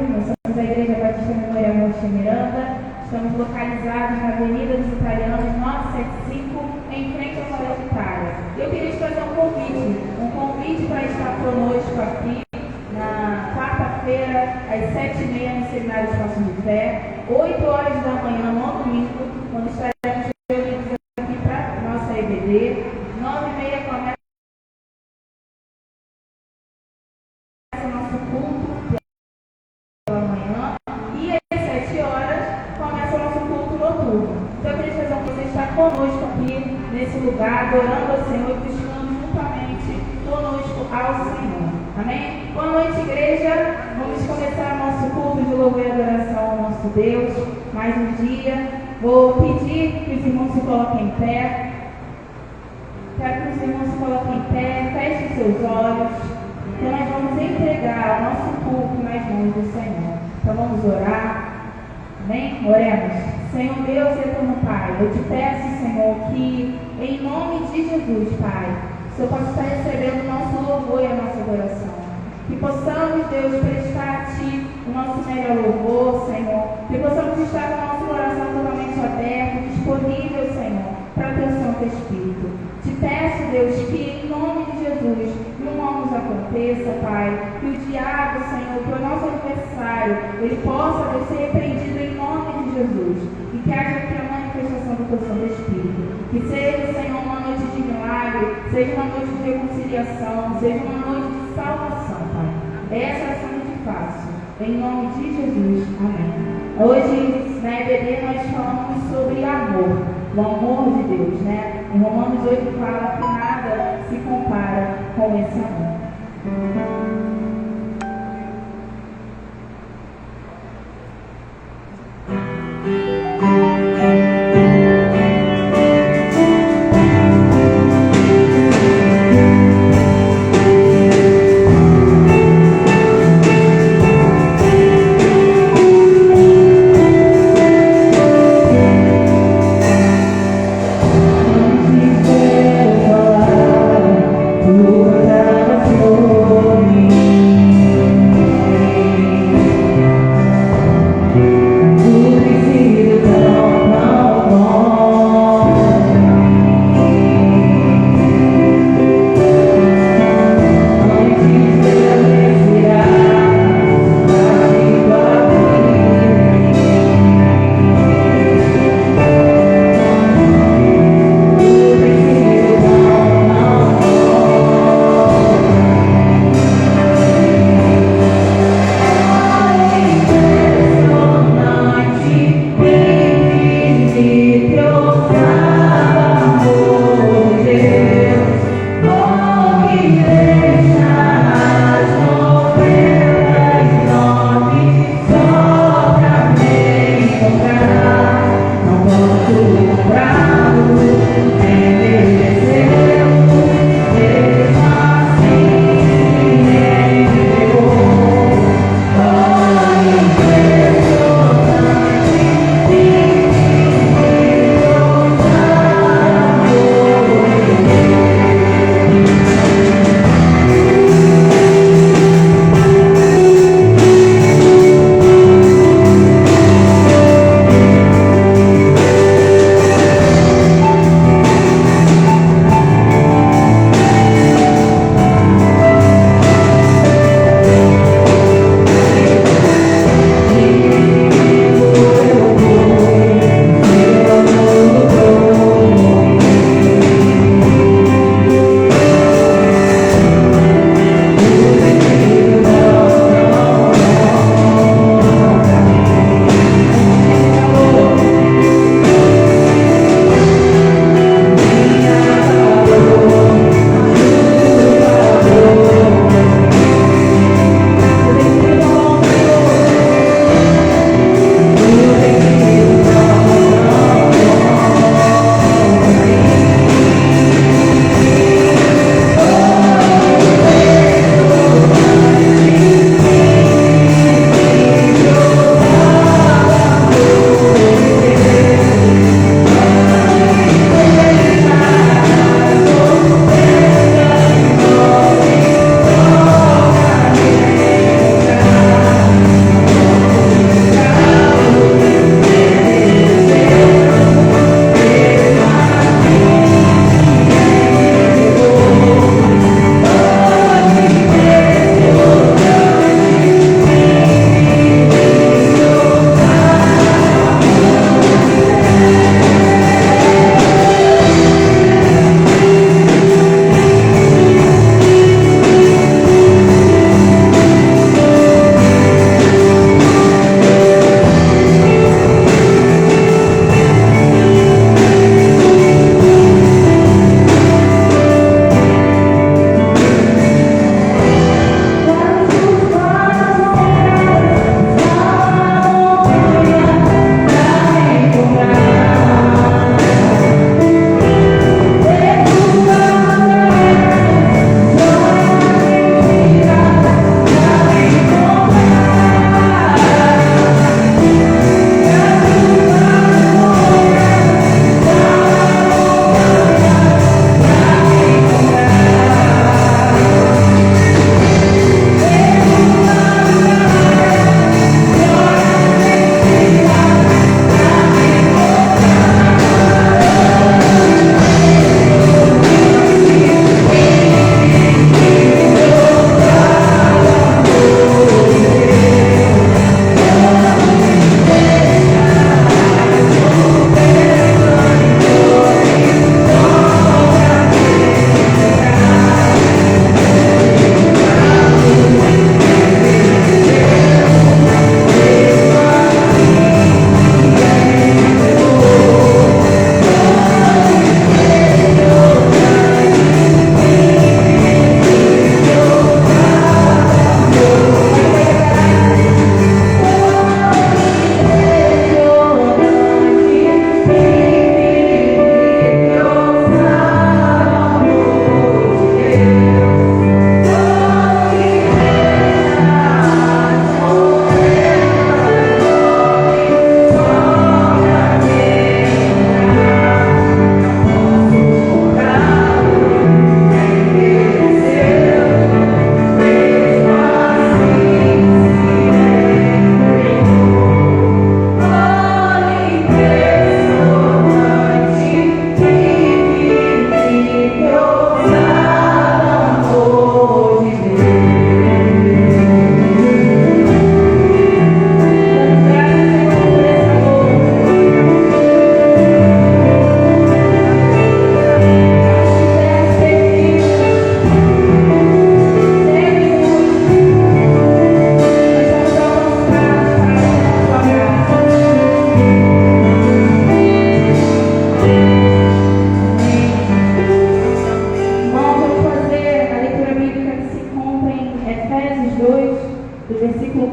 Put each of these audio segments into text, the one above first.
nós somos a Igreja Batista Memorial Monte Miranda, estamos localizados na Avenida dos Italianos 975, em frente ao Colégio Itália. Eu queria te fazer um convite para estar conosco aqui na quarta-feira, às 7h30, no Seminário Espaço de Fé, 8 horas da manhã, no domingo, quando estaremos reunidos aqui para a nossa EBD, 9h30 começa o nosso culto pela manhã, e às 7 horas começa o nosso culto noturno. Então eu queria fazer um convite, estar conosco aqui nesse lugar, adorando ao Senhor e buscando juntamente conosco ao Senhor. Amém? Boa noite, igreja. Vamos começar o nosso culto de louvor e adoração ao nosso Deus. Mais um dia. Vou pedir que os irmãos se coloquem em pé. Quero que os irmãos se coloquem em pé, fechem seus olhos. Então nós vamos entregar o nosso culto nas mãos do Senhor. Então vamos orar. Amém? Oremos. Senhor Deus e eterno Pai, eu te peço, Senhor, que em nome de Jesus, Pai, o Senhor possa estar recebendo o nosso louvor e a nossa adoração. Que possamos, Deus, prestar a Ti o nosso melhor louvor, Senhor. Que possamos estar com o nosso coração totalmente aberto, disponível, Senhor, para o Teu Santo Espírito. Te peço, Deus, que em nome de Jesus não nos aconteça, Pai, que o diabo, Senhor, que o nosso adversário, ele possa, Deus, ser repreendido em nome de Jesus. E que haja aqui a manifestação do Teu Santo Espírito. Que seja, Senhor, uma noite de milagre, seja uma noite de reconciliação, seja uma noite de salvação, Pai. Essa é a oração que te faço. Em nome de Jesus. Amém. Hoje, na EBD, nós falamos sobre amor. O amor de Deus, né? Em Romanos 8 fala que nada se compara com esse amor. Tu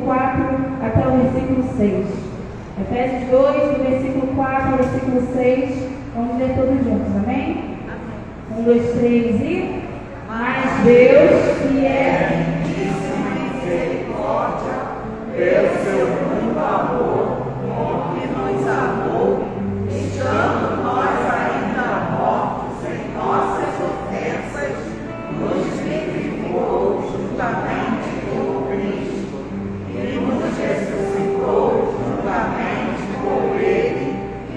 4 até o versículo 6. Efésios 2, do versículo 4 ao versículo 6. Vamos ler todos juntos, amém? 1, 2, 3 e... Mas Deus, que é riquíssimo em misericórdia, pelo seu muito amor, com que nos amou, estando nós ainda mortos em nossas ofensas, nos vivificou juntamente com Cristo e nos ressuscitou juntamente com Ele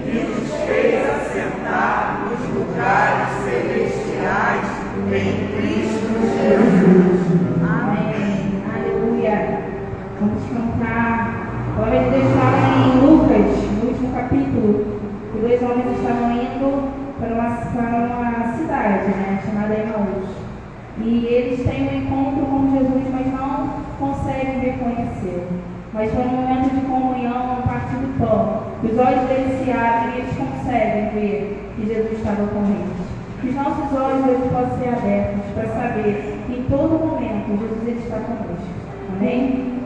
e nos fez assentar nos lugares celestiais em Cristo Jesus. Amém. Aleluia. Vamos cantar. A palavra de Deus fala em Lucas, no último capítulo, que dois homens estavam indo para uma cidade, chamada Emaús. E eles têm um encontro com Jesus, mas não conseguem reconhecê-lo. Mas foi um momento de comunhão, um partir do pão. Os olhos deles se abrem e eles conseguem ver que Jesus estava com eles. Que os nossos olhos hoje possam ser abertos para saber que em todo momento Jesus ele está conosco. Amém?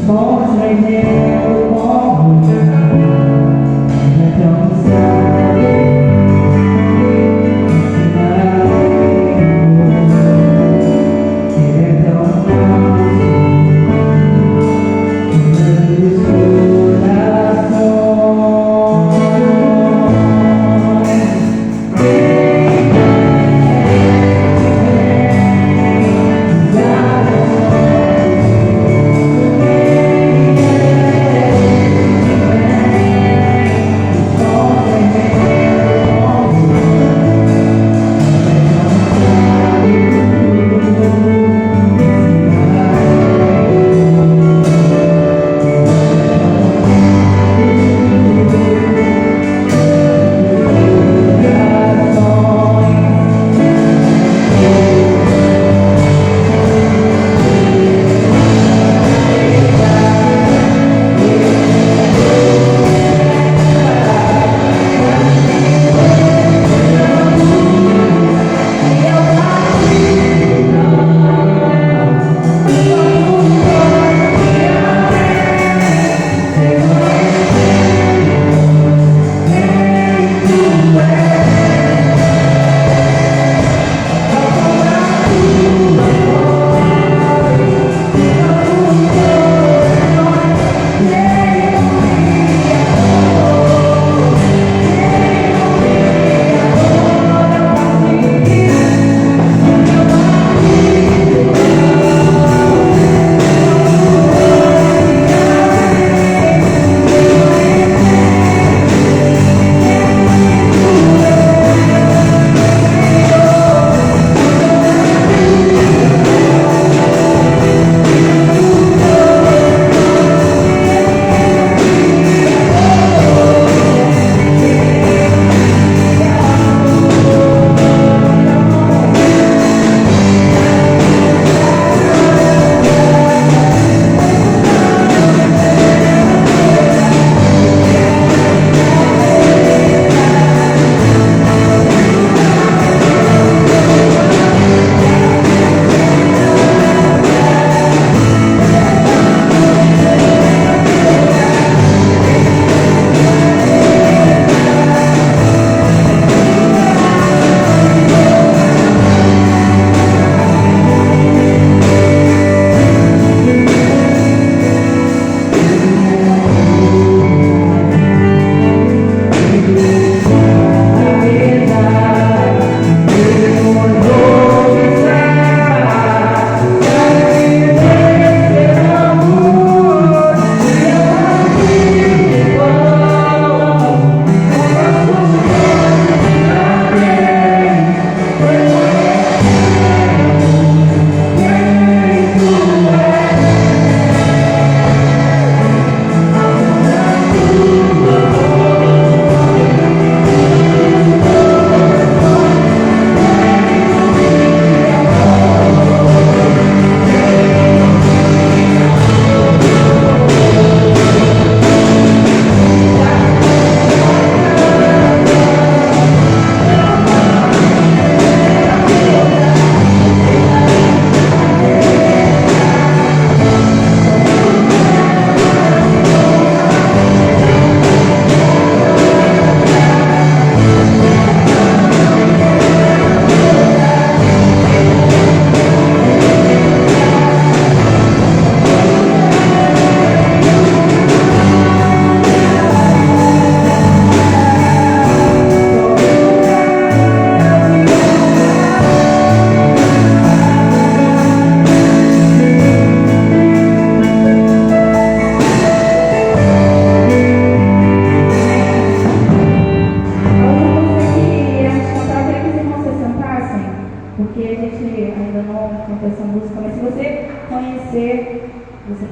Bom,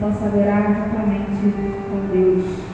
possa adorar juntamente com Deus.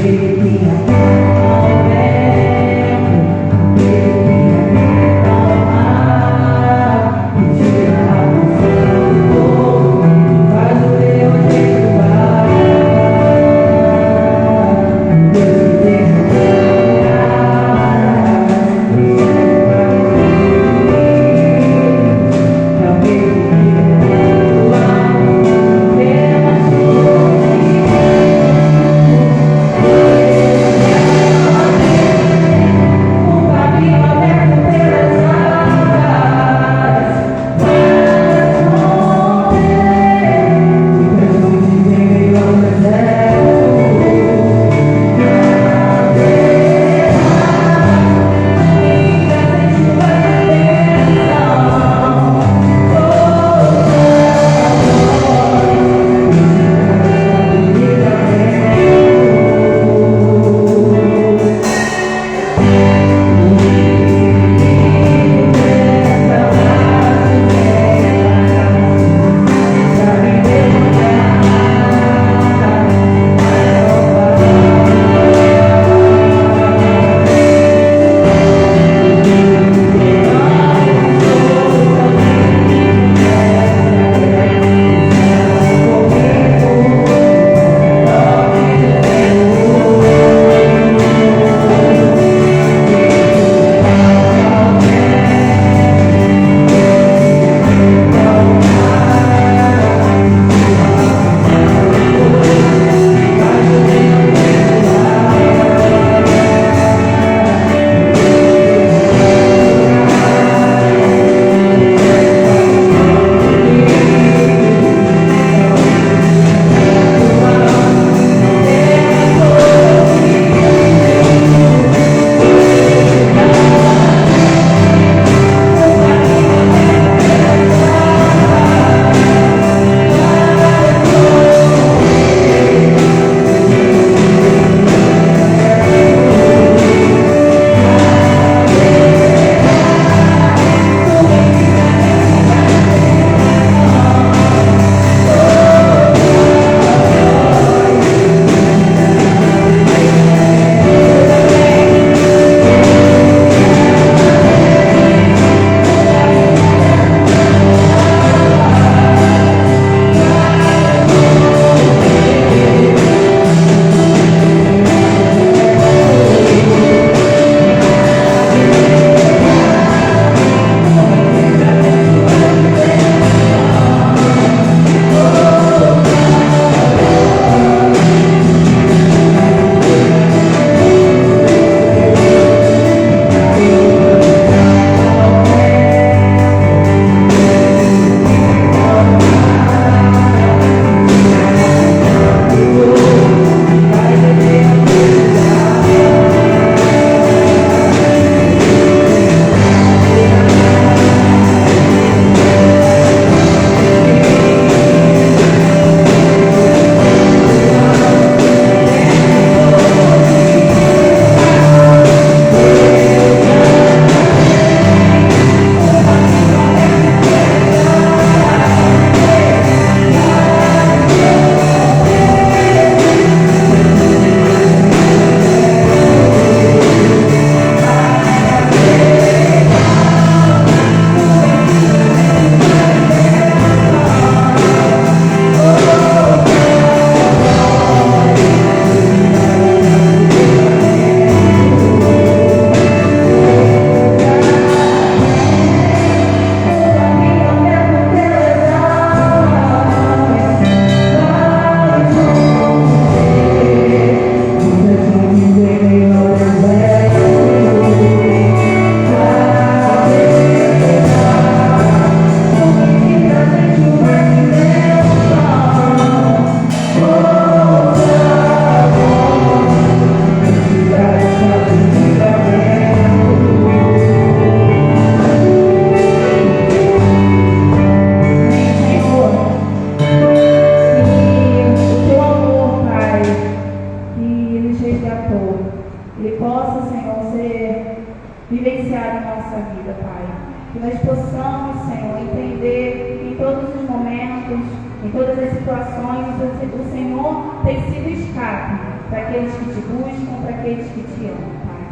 Ele tinha ele possa, Senhor, ser vivenciado em nossa vida, Pai. Que nós possamos, Senhor, entender que em todos os momentos, em todas as situações, o Senhor tem sido escape para aqueles que te buscam, para aqueles que te amam, Pai.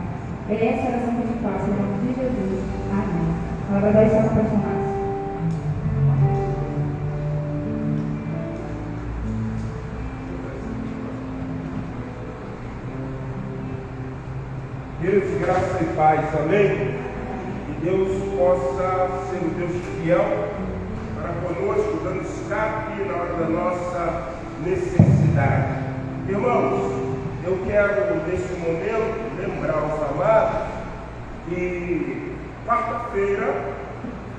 É essa a oração que eu te faço, em nome de Jesus. Amém. Agora vai estar apaixonado. Deus, graça e paz, amém? Que Deus possa ser um Deus fiel para conosco, dando escape na hora da nossa necessidade. Irmãos, eu quero nesse momento lembrar os amados que quarta-feira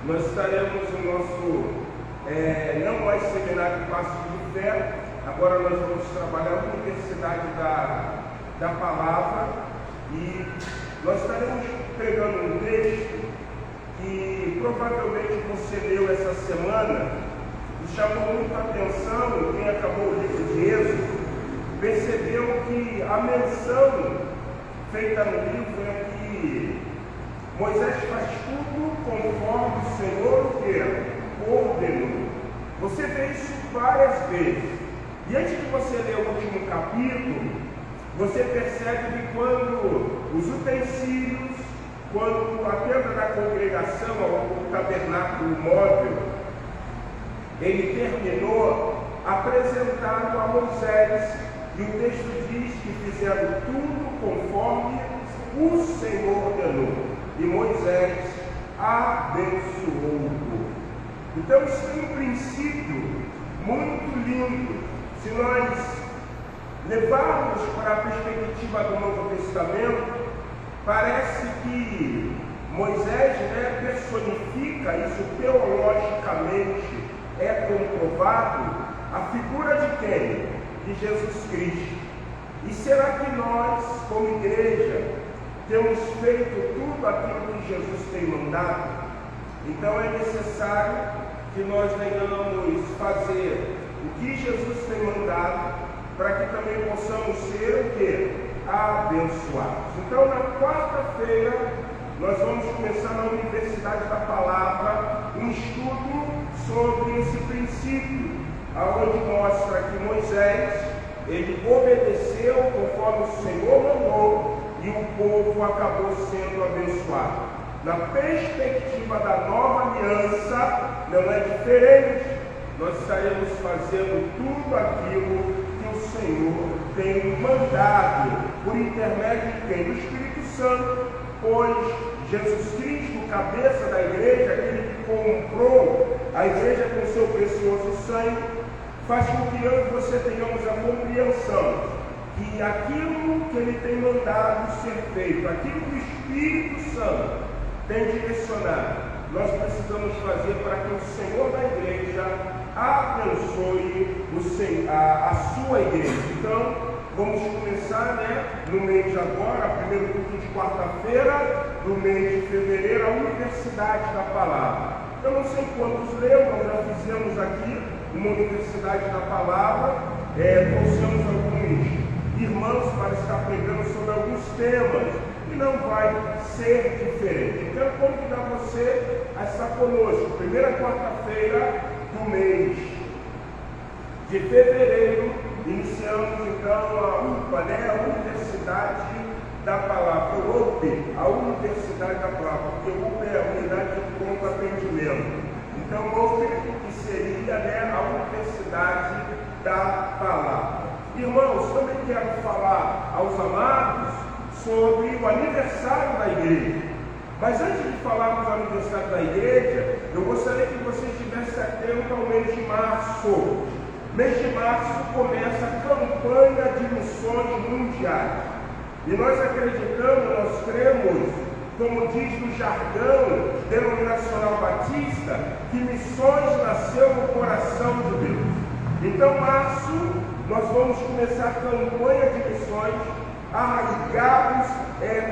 nós estaremos no nosso não mais seminário de Passos de Fé, agora nós vamos trabalhar na Universidade da Palavra. E nós estaremos pregando um texto que provavelmente você leu essa semana e chamou muita atenção. Quem acabou o livro de Êxodo percebeu que a menção feita no livro é que Moisés faz tudo conforme o Senhor ordenou. Você vê isso várias vezes. E antes de você ler o último capítulo, você percebe que quando os utensílios, quando a tenda da congregação, o tabernáculo móvel, ele terminou, apresentaram a Moisés, e o texto diz que fizeram tudo conforme o Senhor ordenou, e Moisés abençoou o povo. Então isso é um princípio muito lindo. Se nós levarmos para a perspectiva do Novo Testamento, parece que Moisés personifica, isso teologicamente é comprovado, a figura de quem? De Jesus Cristo. E será que nós, como igreja, temos feito tudo aquilo que Jesus tem mandado? Então é necessário que nós venhamos fazer o que Jesus tem mandado, para que também possamos ser o quê? Abençoados. Então, na quarta-feira, nós vamos começar na Universidade da Palavra um estudo sobre esse princípio, aonde mostra que Moisés, ele obedeceu conforme o Senhor mandou e o povo acabou sendo abençoado. Na perspectiva da nova aliança, não é diferente. Nós estaremos fazendo tudo aquilo o Senhor tem mandado por intermédio de quem? Do Espírito Santo, pois Jesus Cristo, cabeça da igreja, aquele que comprou a igreja com seu precioso sangue, faz com que eu e você tenhamos a compreensão que aquilo que ele tem mandado ser feito, aquilo que o Espírito Santo tem direcionado, nós precisamos fazer para que o Senhor da igreja abençoe a sua igreja. Então, vamos começar, no mês de agora, primeiro culto de quarta-feira, no mês de fevereiro, a Universidade da Palavra. Eu não sei quantos leram, nós já fizemos aqui uma Universidade da Palavra, trouxemos alguns irmãos para estar pregando sobre alguns temas, e não vai ser diferente. Então, eu convido você a estar conosco, primeira quarta-feira do mês de fevereiro, iniciamos então a UPA, a Universidade da Palavra, a Universidade da Palavra, porque UPA é a Unidade de Pronto Atendimento. Então, que seria a Universidade da Palavra. Irmãos, também quero falar aos amados sobre o aniversário da igreja. Mas antes de falarmos do aniversário da igreja, eu gostaria que você estivesse atento ao mês de março. Mês de março começa a campanha de missões mundiais. E nós acreditamos, nós cremos, como diz no jargão denominacional batista, que missões nasceu no coração de Deus. Então, março, nós vamos começar a campanha de missões, arraigados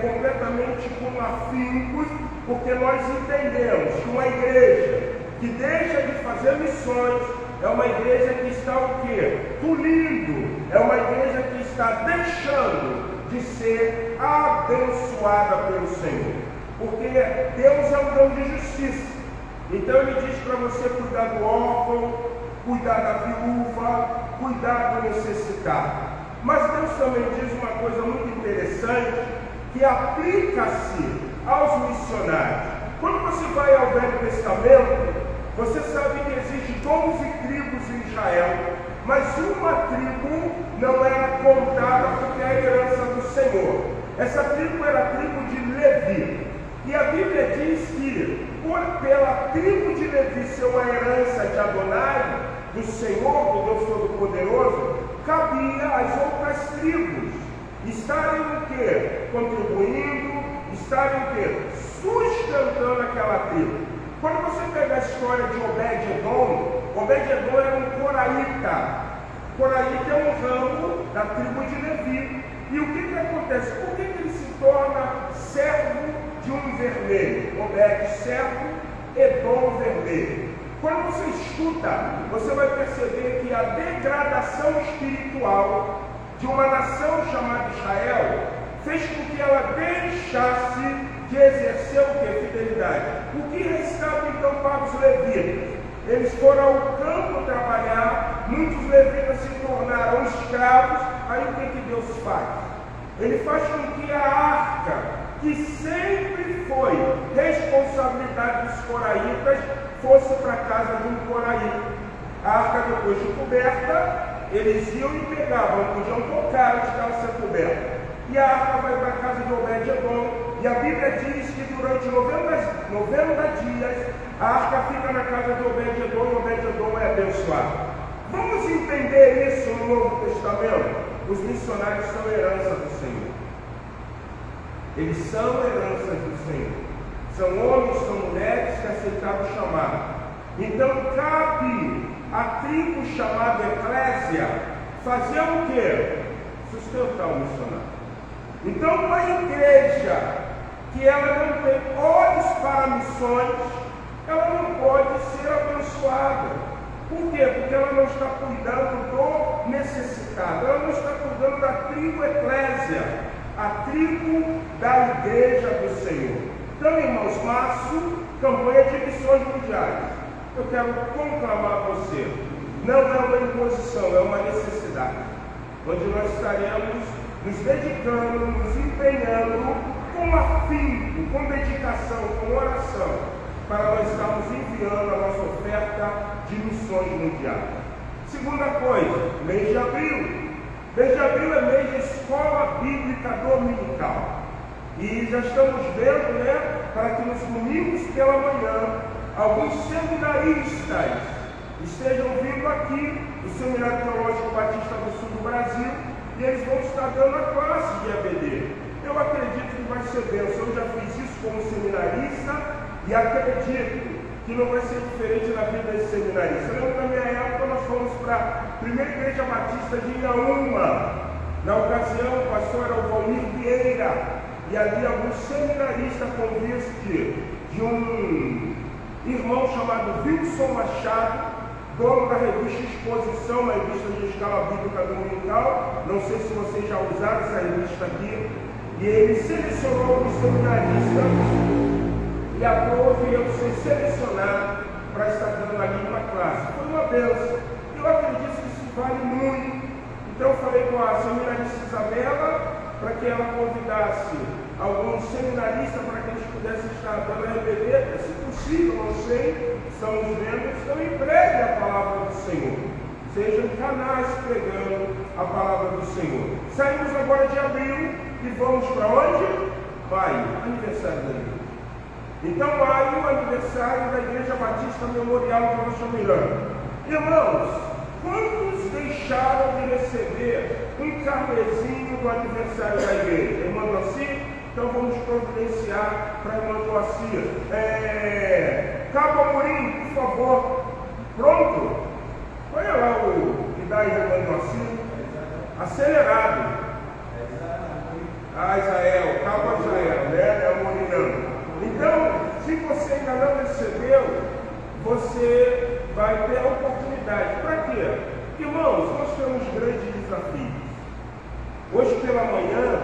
completamente com afincos, porque nós entendemos que uma igreja que deixa de fazer missões é uma igreja que está o quê? Tolindo, é uma igreja que está deixando de ser abençoada pelo Senhor. Porque Deus é um Deus de justiça. Então Ele diz para você cuidar do órfão, cuidar da viúva, cuidar do necessitado. Mas Deus também diz uma coisa muito interessante, que aplica-se aos missionários. Quando você vai ao Velho Testamento, você sabe que existem 12 tribos em Israel, mas uma tribo não era contada porque é a herança do Senhor. Essa tribo era a tribo de Levi. E a Bíblia diz que, pela tribo de Levi ser uma herança de Adonai, do Senhor, do Deus Todo-Poderoso, cabia às outras tribos estarem o quê? Contribuindo, estarem o quê? Sustentando aquela tribo. Quando você pega a história de Obed-Edom, Obed-Edom era um coraíta. Coraíta é um ramo da tribo de Levi. E o que acontece? Por que ele se torna servo de um vermelho? Obed, servo, Edom, vermelho. Quando você estuda, você vai perceber que a degradação espiritual de uma nação chamada Israel fez com que ela deixasse de exercer o que? Fidelidade. O que restava então para os levitas? Eles foram ao campo trabalhar, muitos levitas se tornaram escravos. Aí o que Deus faz? Ele faz com que a arca, que sempre foi responsabilidade dos coraitas, fosse para a casa de um coraíta. A arca, depois de coberta, eles iam e pegavam, não podiam tocar, estava sendo coberta. E a arca vai para a casa de Obed-Edom. E a Bíblia diz que durante 90 dias, a arca fica na casa de Obed-Edom e Obed-Edom é abençoado. Vamos entender isso no Novo Testamento? Os missionários são herança do Senhor. Eles são heranças do Senhor. São homens, são mulheres que aceitaram o chamado. Então cabe à tribo chamada Eclésia fazer o quê? Sustentar o missionário. Então uma igreja que ela não tem olhos para missões, ela não pode ser abençoada. Por quê? Porque ela não está cuidando do necessitado, ela não está cuidando da tribo Eclésia, a tribo da igreja do Senhor. Então, irmãos, março, campanha de missões mundiais. Eu quero conclamar você, não é uma imposição, é uma necessidade, onde nós estaremos nos dedicando, nos empenhando com afinco, com dedicação, com oração, para nós estarmos enviando a nossa oferta de missões mundiais. Segunda coisa, mês de abril. Mês de abril é mês de escola bíblica dominical. E já estamos vendo, para que nos domingos pela manhã, alguns seminaristas estejam vindo aqui do Seminário Teológico Batista do Sul do Brasil, e eles vão estar dando a classe de EBD. Eu acredito que vai ser bênção. Eu já fiz isso como seminarista e acredito que não vai ser diferente na vida desse seminarista. Eu lembro, na minha época, nós fomos para a primeira igreja batista de Inhaúma. Na ocasião, o pastor era o Valmir Vieira, e ali alguns seminaristas convite de um irmão chamado Wilson Machado, dono da revista Exposição, uma revista de escala bíblica dominical. Não sei se vocês já usaram essa revista aqui. E ele selecionou os seminaristas e aprove eu ser selecionado para estar dando ali uma classe. Foi uma bênção. Eu acredito que isso vale muito. Então eu falei com a seminarista Isabela para que ela convidasse alguns seminaristas para que eles pudessem estar dando a RBD, se possível, não sei, estamos vendo, então empregue a palavra do Senhor. Sejam canais pregando a palavra do Senhor. Saímos agora de abril e vamos para onde? Maio, aniversário da igreja. Então, maio, aniversário da Igreja Batista Memorial de Rocha Miranda. Irmãos, quantos deixaram de receber um carnezinho do aniversário da igreja? Irmã Doci? Então vamos providenciar para a irmã Doci. Cabo Amorim, por favor. Pronto? Olha lá o que dá a irmã Doci. Acelerado. Israel, Cabo Israel, né? Amorim não. Então, se você ainda não recebeu, você vai ter a oportunidade. Para quê? Irmãos, nós temos grandes desafios. Hoje pela manhã,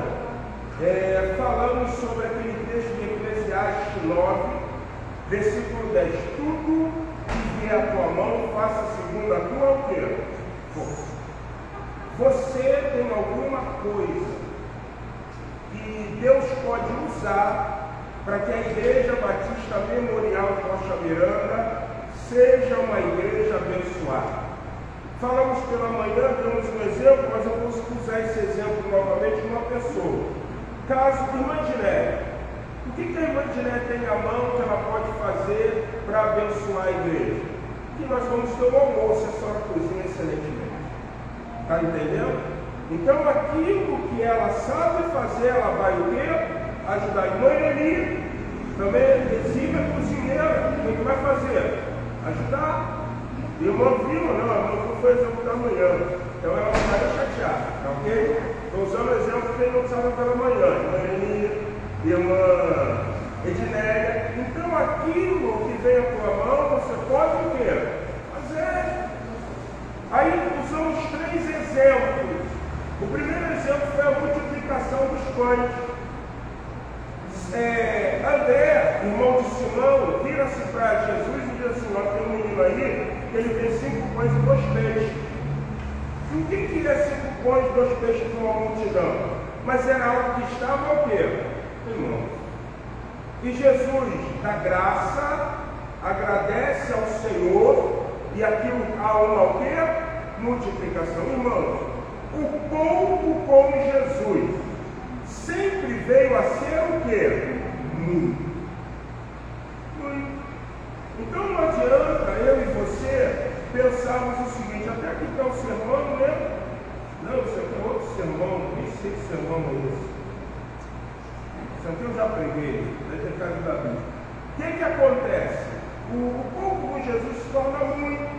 falamos sobre aquele texto de Eclesiastes 9, versículo 10. Tudo que vier à tua mão, faça segundo a tua o quê? Força. Você tem alguma coisa que Deus pode usar para que a Igreja Batista Memorial de Rocha Miranda seja uma igreja abençoada. Falamos pela manhã, demos um exemplo, mas eu vou usar esse exemplo novamente de uma pessoa. Caso de Irmã Diné. O que a Irmã Diné tem à mão que ela pode fazer para abençoar a igreja? Que nós vamos ter um almoço, a senhora cozinha excelentemente. Está entendendo? Então aquilo que ela sabe fazer, ela vai o quê? Ajudar. A Irmã Eli também é exímia cozinheira. O que vai fazer? Ajudar. Irmã Vilma, não, a irmã foi o exemplo da manhã. Então ela ficaria chateada, tá ok? Estou usando o exemplo que ele não usava pela manhã. Irmã Eli, Irmã Ednéia. Então aquilo que vem à tua mão, você pode o quê? Fazer. Aí usamos 3 exemplos. O primeiro exemplo foi a multiplicação dos pães. André, irmão de Simão, vira-se para Jesus e diz assim: ó, tem um menino aí, que ele tem 5 pães e 2 peixes. O que é 5 pães e 2 peixes para uma multidão? Mas era algo que estava o quê? Irmão. E Jesus dá graça, agradece ao Senhor, e aquilo há uma o quê? Multiplicação. Irmãos, o pouco com Jesus sempre veio a ser o quê? Muito. Muito. Então não adianta eu e você pensarmos o seguinte: até aqui está o sermão, né? Não, isso aqui é outro sermão, nem sei que sermão é esse. Isso aqui eu já preguei, deve ter caído da Bíblia. O que acontece? O pouco com Jesus se torna muito.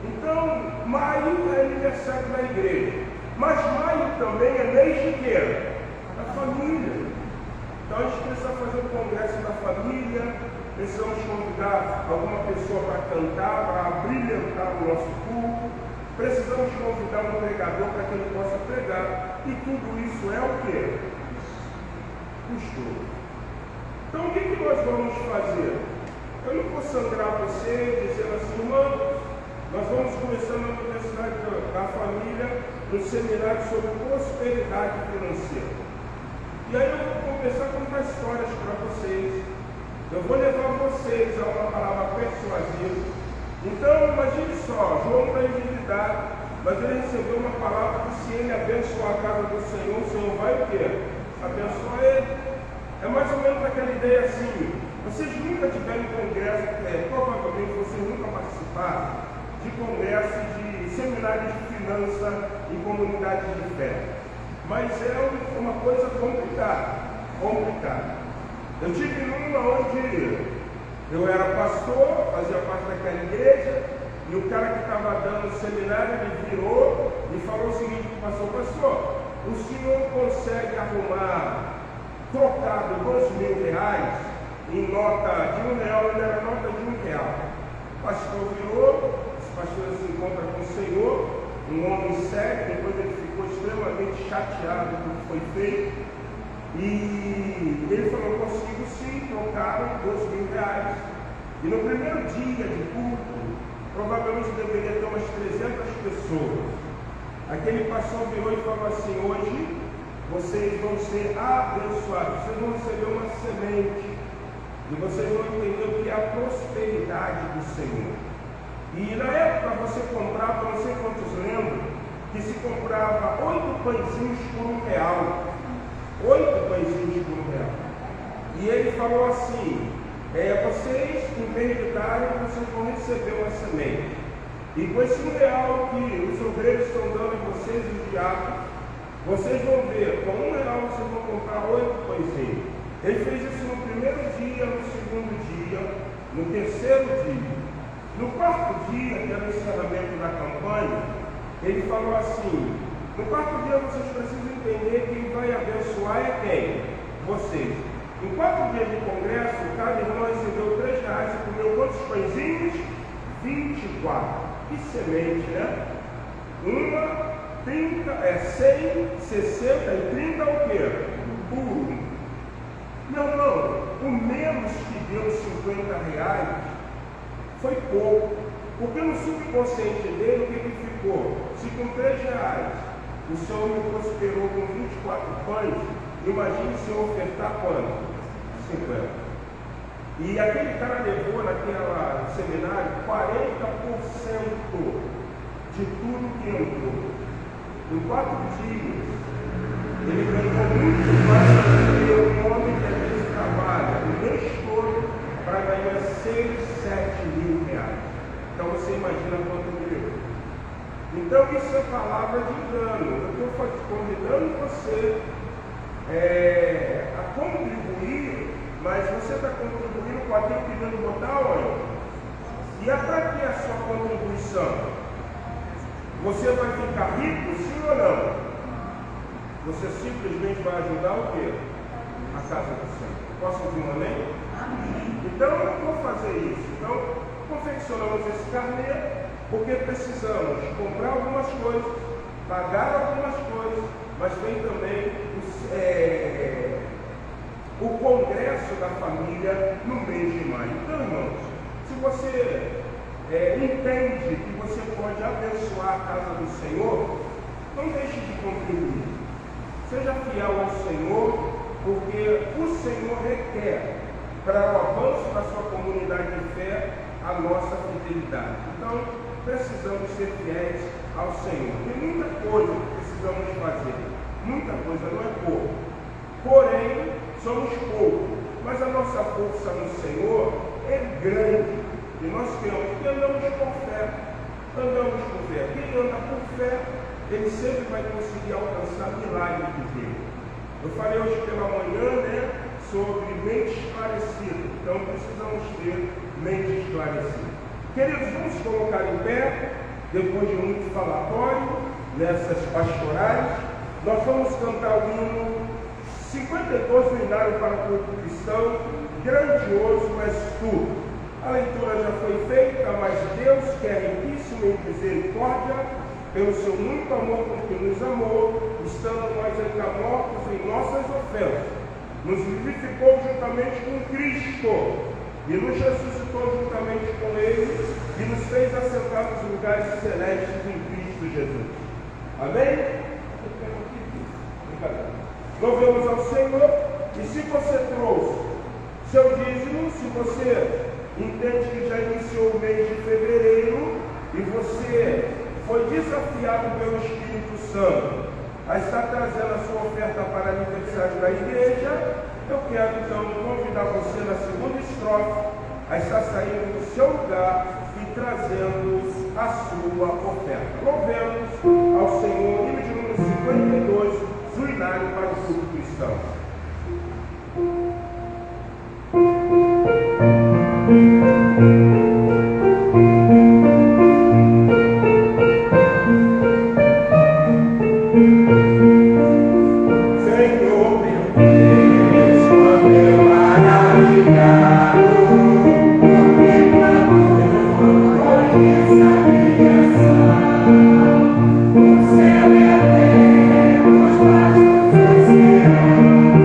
Então, maio é aniversário da igreja. Mas maio também é mês de quê? Da família. Então a gente precisa fazer um congresso da família, precisamos convidar alguma pessoa para cantar, para brilhantar o nosso culto, precisamos convidar um pregador para que ele possa pregar. E tudo isso é o quê? Custoso. Então o que nós vamos fazer? Eu não vou sangrar você dizendo assim: irmãos, nós vamos começar na Universidade da Família, no seminário sobre prosperidade financeira. E aí eu vou começar a contar histórias para vocês. Eu vou levar vocês a uma palavra persuasiva. Então, imagine só, João está endividado, mas ele recebeu uma palavra que se ele abençoar a casa do Senhor, o Senhor vai o quê? Abençoar ele. É mais ou menos aquela ideia assim: vocês nunca tiveram congresso, provavelmente vocês nunca participaram de congresso de seminários de finança em comunidades de fé. Mas é uma coisa complicada. Eu tive numa onde eu era pastor, fazia parte daquela igreja, e o cara que estava dando o seminário, ele virou e falou o seguinte: pastor, o senhor consegue arrumar trocado R$2.000 em nota de R$1, ele era nota de R$1. O pastor virou, esse pastor se encontra com o Senhor, um homem sério, depois ele ficou extremamente chateado com o que foi feito, e ele falou: consigo sim, trocaram R$2.000. E no primeiro dia de culto, provavelmente deveria ter umas 300 pessoas. Aquele pastor virou e falou assim: hoje vocês vão ser abençoados, vocês vão receber uma semente, e vocês vão entender o que é a prosperidade do Senhor. E na época você comprava, não sei quantos lembram, que se comprava 8 pãezinhos por R$1. 8 pãezinhos por R$1. E ele falou assim: vocês, em vez de darem, vocês vão receber uma semente. E com esse R$1 que os obreiros estão dando a vocês, os diáconos, vocês vão ver, com R$1 vocês vão comprar 8 pãezinhos. Ele fez isso no primeiro dia, no segundo dia, no terceiro dia. No quarto dia, que era o encerramento da campanha, ele falou assim: no quarto dia vocês precisam entender que quem vai abençoar é quem? Vocês. Em 4 dias de congresso, cada irmão recebeu R$3 e comeu quantos pãezinhos? 24. Que semente, né? Uma, 30, 100, 60 e 30 o quê? puro. Não. O menos que deu R$50 foi pouco. Porque no subconsciente dele, o que ficou? Se com R$3 o Senhor me prosperou com 24 pães, imagine se eu ofertar quanto? 50. E aquele cara levou naquele seminário 40% de tudo que entrou. Em 4 dias, ele ganhou muito mais do que um homem que às vezes trabalha o mês todo para ganhar 6, 7 mil reais. Então você imagina quanto ele ganhou. Então isso é palavra de engano. Eu estou convidando você a contribuir, mas você está contribuindo com aquilo que Deus botar onde? E para que a sua contribuição? Você vai ficar rico, sim ou não? Você simplesmente vai ajudar o quê? A casa do Senhor. Posso ouvir um amém? Amém. Então eu não vou fazer isso. Então, confeccionamos esse carnê porque precisamos comprar algumas coisas, pagar algumas coisas, mas vem também o congresso da família no mês de maio. Então, irmãos, se você entende que você pode abençoar a casa do Senhor, não deixe de contribuir. Seja fiel ao Senhor, porque o Senhor requer para o avanço da sua comunidade de fé a nossa fidelidade. Então, precisamos ser fiéis ao Senhor. Tem muita coisa que precisamos fazer. Muita coisa, não é pouco. Porém, somos poucos. Mas a nossa força no Senhor é grande. E nós cremos que andamos por fé. Andamos por fé. Quem anda por fé, ele sempre vai conseguir alcançar milagre de Deus. Eu falei hoje pela manhã, sobre mente esclarecida. Então precisamos ter mente esclarecida. Queridos, vamos colocar em pé, depois de muito falatório, nessas pastorais. Nós vamos cantar o hino 52 do Hinário para o Culto Cristão, Grandioso és tu. A leitura já foi feita, mas Deus, que é riquíssimo em misericórdia, pelo seu muito amor com que nos amou, estando nós ainda mortos em nossas ofensas, nos vivificou juntamente com Cristo, e nos ressuscitou juntamente com Ele, e nos fez assentar nos lugares celestes em Cristo Jesus. Amém? Louvemos ao Senhor. E se você trouxe seu dízimo, se você entende que já iniciou o mês de fevereiro, e você foi desafiado pelo Espírito Santo a estar trazendo a sua oferta para aniversário da igreja, eu quero então convidar você na segunda estrofe a estar saindo do seu lugar e trazendo a sua oferta. Louvemos ao Senhor, hino de número 52, do Hinário para o Culto Cristão. O céu é Deus, mas os céus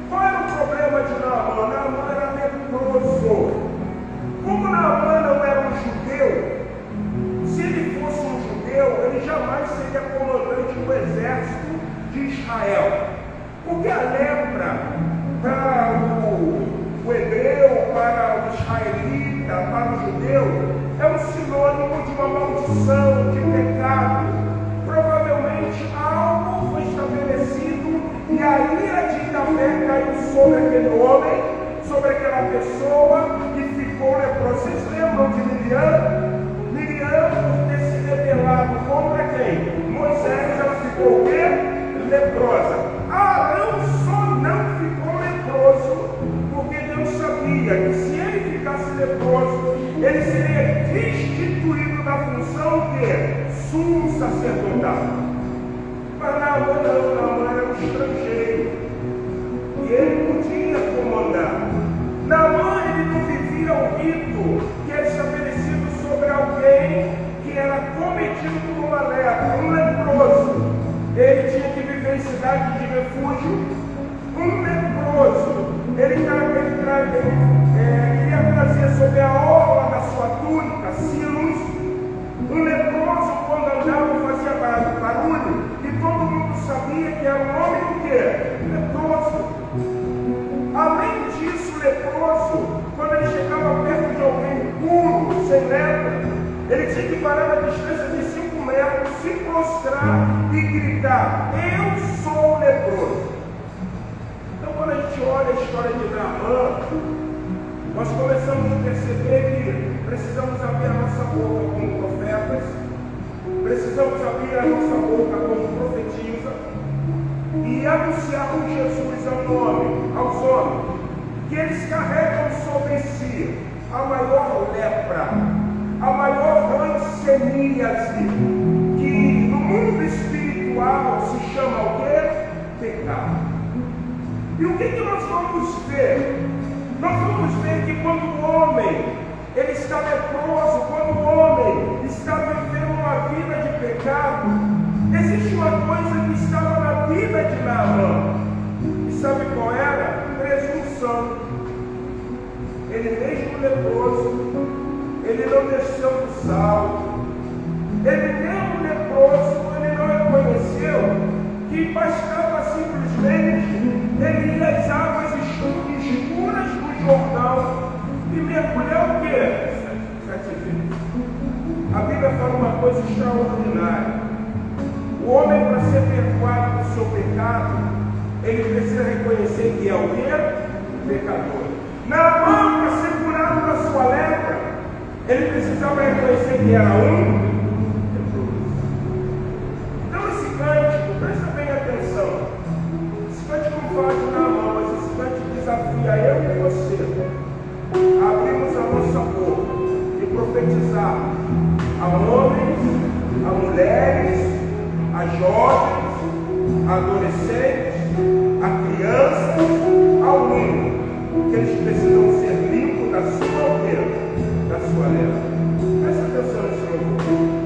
Qual era o problema de Naamã? Naamã era leproso. leproso. Como Naamã não era um judeu, se ele fosse um judeu, ele jamais seria comandante do exército de Israel. Porque a lepra, para o hebreu, para o israelita, para o judeu, é um sinônimo de uma maldição, de pecado. Provavelmente algo foi estabelecido e a ira de Yahvé caiu sobre aquele homem, sobre aquela pessoa e ficou leproso. Vocês lembram de Miriam? Miriam, por ter se rebelado contra quem? Moisés, ela ficou o quê? Leprosa. Arão só não ficou leproso porque Deus sabia que se ele ficasse leproso, ele seria destituído da função de sumo sacerdotal. Mas Naamã não, Naamã era um estrangeiro e ele podia comandar. Naamã, ele não vivia o rito que era estabelecido sobre alguém que era cometido por uma lepra, um leproso. Ele tinha que viver em cidade de refúgio. Um leproso, ele queria trazer sobre a orla da sua túnica silos. Um leproso, quando andava, fazia barulho, e todo mundo sabia que era o nome do quê? Leproso. Além disso, o leproso, quando ele chegava perto de alguém puro, sem lepra, ele tinha que parar a distância de 5 metros, se prostrar e gritar: eu sou leproso. Então, quando a gente olha a história de Naamã, nós começamos a perceber que precisamos abrir a nossa boca como profetas, precisamos abrir a nossa boca como profetisa e anunciar com Jesus aos homens que eles carregam sobre si a maior lepra, a maior ranceníase, que no mundo espiritual se chama o quê? Pecado. E o que nós vamos ver? Nós vamos ver que quando o homem ele está leproso, quando o homem está vivendo uma vida de pecado, existe uma coisa que estava na vida de Naamã. E sabe qual era? Presunção. Ele mesmo leproso, ele não desceu do salto. Ele mesmo leproso, ele não reconheceu que bastava simplesmente ele ir às águas escuras do Jordão e mergulhar o quê? 7 vezes. A Bíblia fala uma coisa extraordinária. O homem, para ser perdoado do seu pecado, ele precisa reconhecer que é o quê? Pecador. Naamã, para ser curado da sua lepra, ele precisava reconhecer que era um leproso. Então esse cântico, presta bem atenção. Esse cântico não fala de Naamã, mas esse cântico desafia eu e você a abrirmos a nossa boca e profetizar a homens, a mulheres, a jovens, a adolescentes, a crianças, ao mundo, que eles precisam ser limpos da sua aldeia, da sua leva. Presta atenção nesse louvor.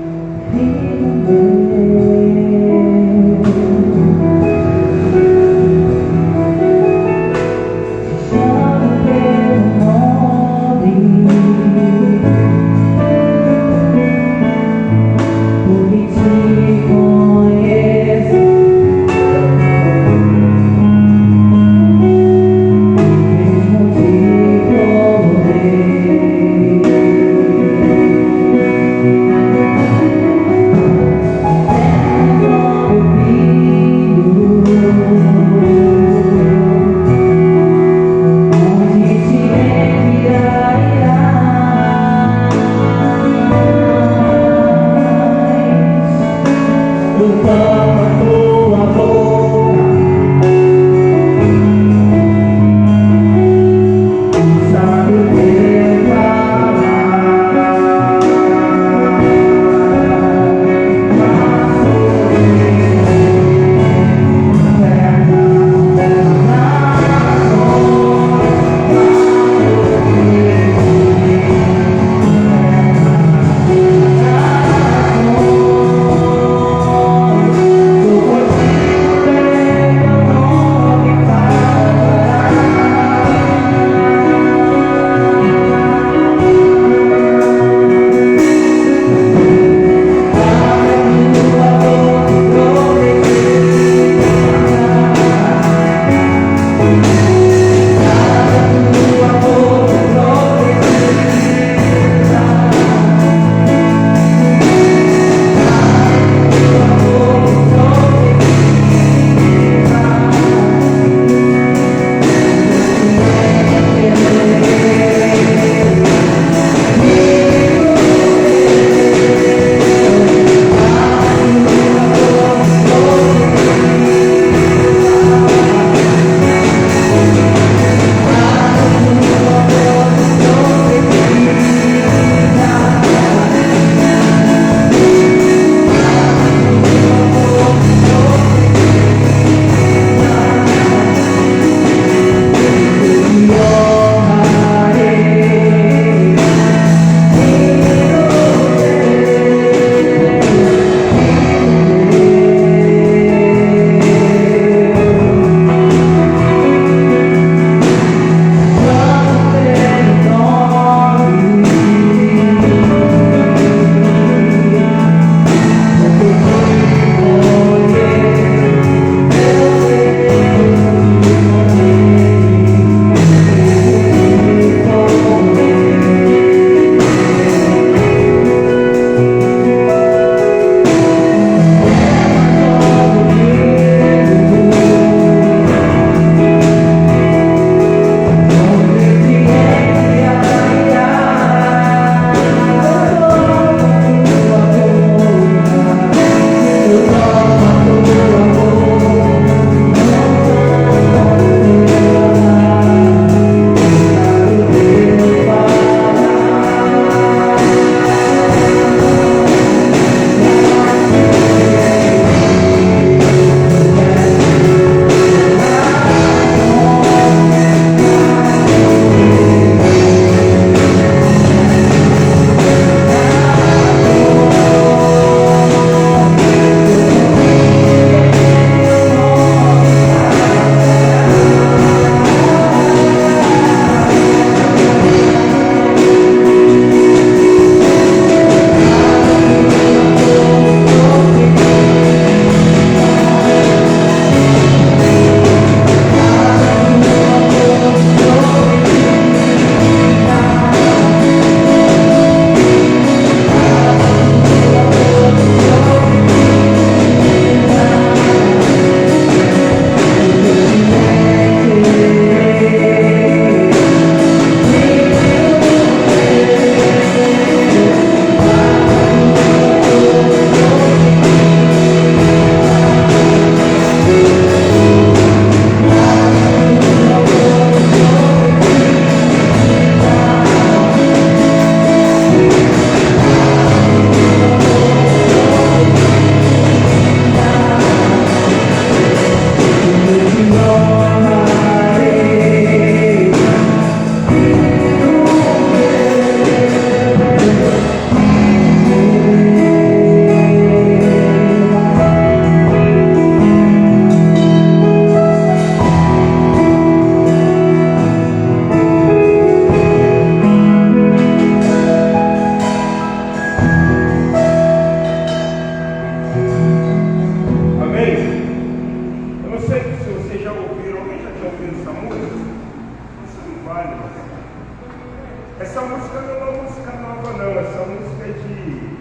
Essa música não é uma música nova não, essa música é de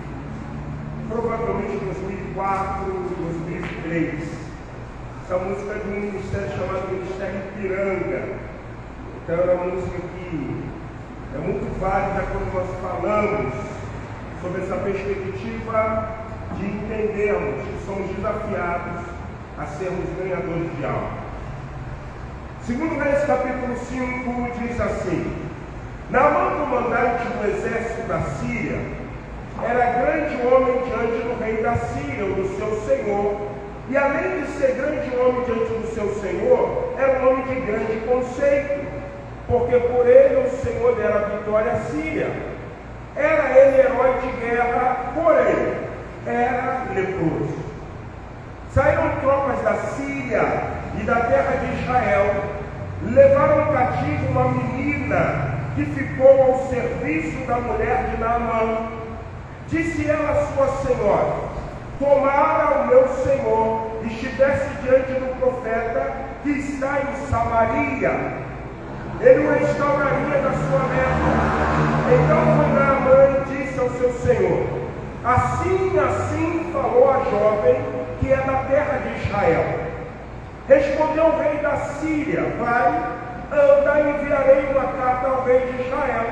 provavelmente 2004, 2003. Essa música é de um ministério chamado Ministério Ipiranga. Então é uma música que é muito válida quando nós falamos sobre essa perspectiva de entendermos que somos desafiados a sermos ganhadores de alma. Segundo Reis capítulo 5 diz assim: Naamã, comandante do exército da Síria, era grande homem diante do rei da Síria, o do seu senhor, e além de ser grande homem diante do seu senhor, era um homem de grande conceito, porque por ele o Senhor dera a vitória à Síria. Era ele herói de guerra, porém era leproso. Saíram tropas da Síria e da terra de Israel, levaram cativo uma menina que ficou ao serviço da mulher de Naamã. Disse ela à sua senhora: tomara o meu senhor estivesse diante do profeta que está em Samaria, ele o restauraria da sua lepra. Então foi Naamã e disse ao seu senhor: assim falou a jovem que é da terra de Israel. Respondeu o rei da Síria: vai, anda, enviarei uma carta ao rei de Israel.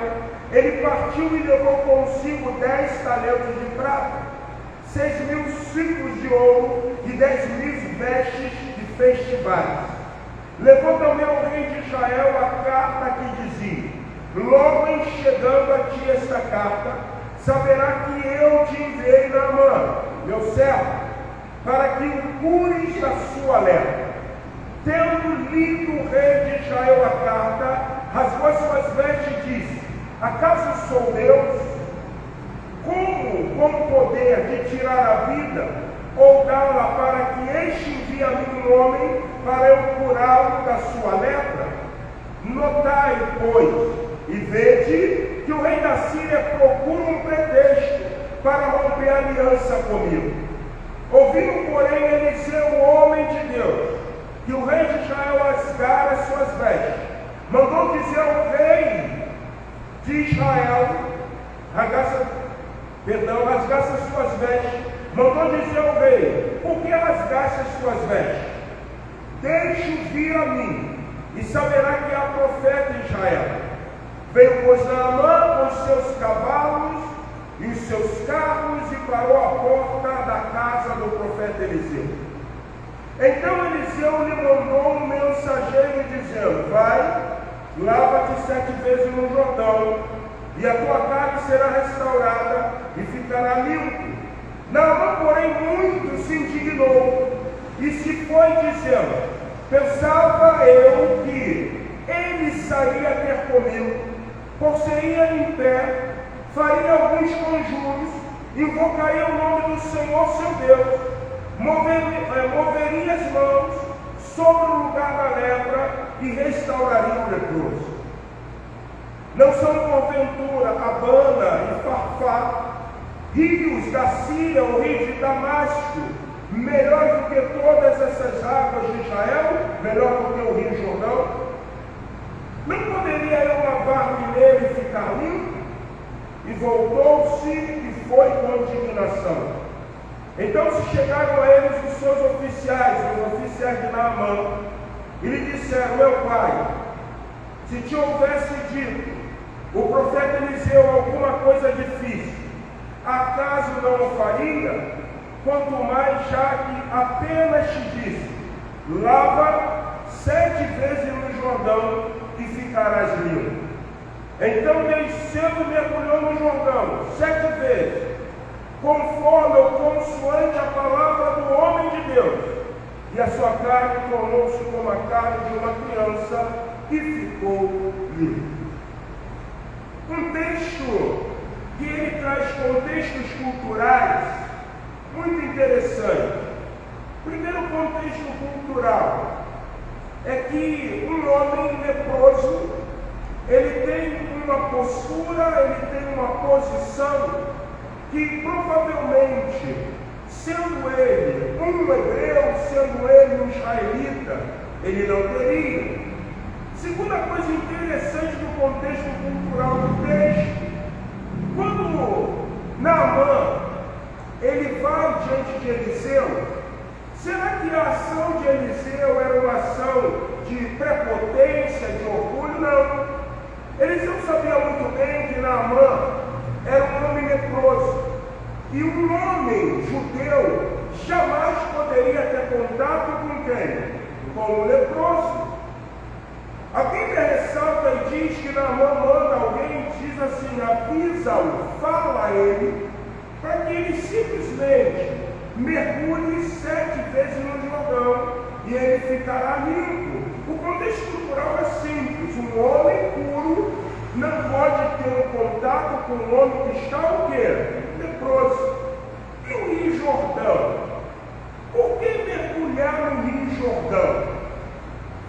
Ele partiu e levou consigo 10 talentos de prata, 6.000 ciclos de ouro e 10.000 vestes de festivais. Levou também ao rei de Israel a carta que dizia: logo em chegando a ti esta carta, saberá que eu te enviei Naamã, meu servo, para que o cures da sua lepra. Tendo lido o rei de Israel a carta, rasgou as suas vestes e disse: acaso sou Deus? Como com poder de tirar a vida, ou dá-la para que este envie a mim um homem para eu curá-lo da sua lepra? Notai, pois, e vede que o rei da Síria procura um pretexto para romper a aliança comigo. Ouvindo, porém, Eliseu, o homem de Deus, que o rei de Israel rasgara as suas vestes, mandou dizer ao rei de Israel, rasgasse as suas vestes, mandou dizer ao rei: por que rasgaste as suas vestes? Deixe vir a mim, e saberá que há profeta em Israel. Veio, pois, Naamã com os seus cavalos e os seus carros, e parou à porta da casa do profeta Eliseu. Então Eliseu lhe mandou um mensageiro dizendo: vai, lava-te 7 vezes no Jordão, e a tua carne será restaurada e ficará limpo. Naamã, porém, muito se indignou e se foi dizendo: pensava eu que ele sairia ter comigo, por-se-ia em pé, faria alguns conjuros, invocaria o nome do Senhor seu Deus, moveria as mãos sobre o lugar da lepra e restauraria o leproso. Não são porventura Abana e Farfá, rios da Síria ou rio de Damasco, melhor do que todas essas águas de Israel, melhor do que o rio Jordão? Não poderia eu lavar-me nele e ficar limpo? E voltou-se e foi com indignação. Então se chegaram a eles os seus oficiais, os oficiais de Naamã, e lhe disseram: meu pai, se te houvesse dito o profeta Eliseu alguma coisa difícil, acaso não o faria? Quanto mais já que apenas te disse: lava 7 vezes no Jordão e ficarás limpo. Então descendo mergulhou no Jordão 7 vezes, conforme ou consoante a palavra do homem de Deus, e a sua carne tornou-se como a carne de uma criança e ficou limpa. Um texto que ele traz contextos culturais muito interessante. Primeiro contexto cultural é que um homem leproso, ele tem uma postura, ele tem uma posição que provavelmente, sendo ele um hebreu, sendo ele um israelita, ele não teria. Segunda coisa interessante do contexto cultural do texto, quando Naamã ele vai diante de Eliseu, será que a ação de Eliseu era uma ação de prepotência, de orgulho? Não. Eliseu sabia muito bem que Naamã era um homem leproso. E um homem judeu jamais poderia ter contato com quem? Com o leproso. A Bíblia ressalta e diz que Naamã manda alguém, diz assim, avisa-o, fala a ele, para que ele simplesmente mergulhe 7 vezes no Jordão e ele ficará limpo. O contexto cultural é simples, um homem puro não pode ter um contato com um homem que está o quê? Leproso. E o Rio Jordão? Por que mergulhar no Rio Jordão?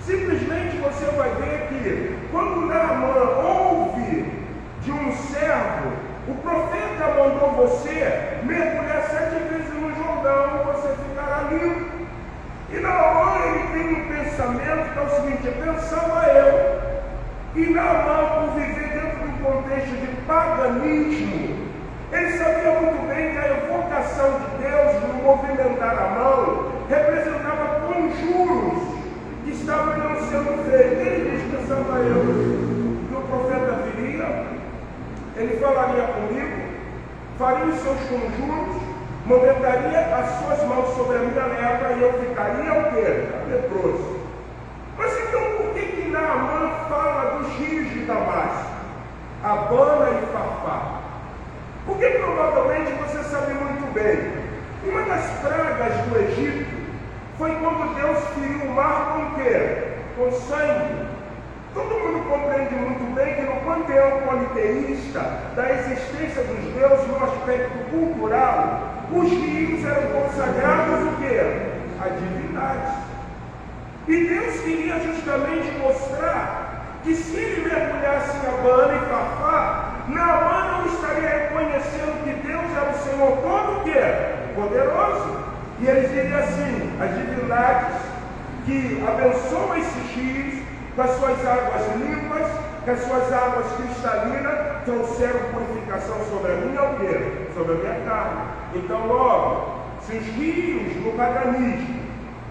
Simplesmente você vai ver que quando Naamã ouve de um servo, o profeta mandou você mergulhar 7 vezes no Jordão e você ficará limpo. E Naamã ele tem um pensamento que é o seguinte, pensava eu. E Naamã, por viver dentro de um contexto de paganismo, ele sabia muito bem que a evocação de Deus no movimentar a mão representava conjuros que estavam não sendo feitos. Ele diz, pensava eu, que o profeta viria, ele falaria comigo, faria os seus conjuros, movimentaria as suas mãos sobre a minha lepra e eu ficaria o quê? Leproso. Mas então por que Naamã fala dos rios de Damasco, Abana e Farpar? Porque provavelmente você sabe muito bem, uma das pragas do Egito foi quando Deus feriu o mar com o quê? Com sangue. Todo mundo compreende muito bem que no panteão politeísta da existência dos deuses, no aspecto cultural, os rios eram consagrados o quê? A divindades. E Deus queria justamente mostrar que se ele mergulhasse em Abana e Farpar, Naamã não estaria reconhecendo que Deus era o Senhor todo o quê? Poderoso. E ele diria assim, as divindades que abençoam esses rios com as suas águas limpas, com as suas águas cristalinas, trouxeram purificação sobre a minha o quê? Sobre a minha carne. Então logo, se os rios no paganismo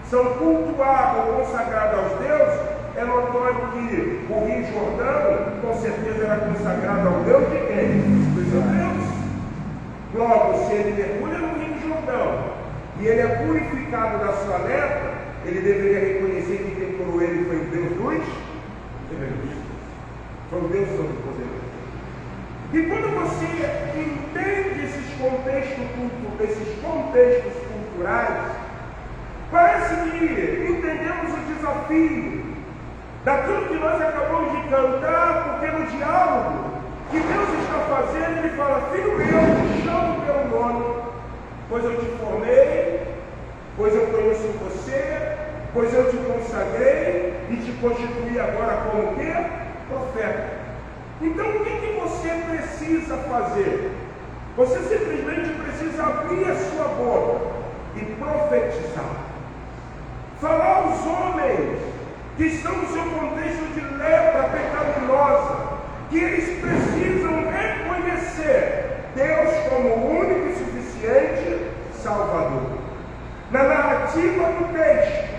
são cultuados ou consagrados aos deuses, é notório que o Rio Jordão, com certeza, era consagrado ao Deus de quem? Dos judeus. Logo, se ele mergulha no Rio Jordão e ele é purificado da sua lepra, ele deveria reconhecer que quem curou ele foi o Deus dos judeus. Foi o Deus Todo-Poderoso. E quando você entende esses contextos culturais, parece que entendemos o desafio daquilo que nós acabamos de cantar, porque no diálogo que Deus está fazendo, ele fala, filho meu, te chamo pelo nome, pois eu te formei, pois eu conheço você, pois eu te consagrei e te constituí agora como o quê? Profeta. Então o que você precisa fazer? Você simplesmente precisa abrir a sua boca e profetizar. Falar aos homens que estão no seu contexto de lepra pecaminosa, que eles precisam reconhecer Deus como o único e suficiente Salvador. Na narrativa do texto,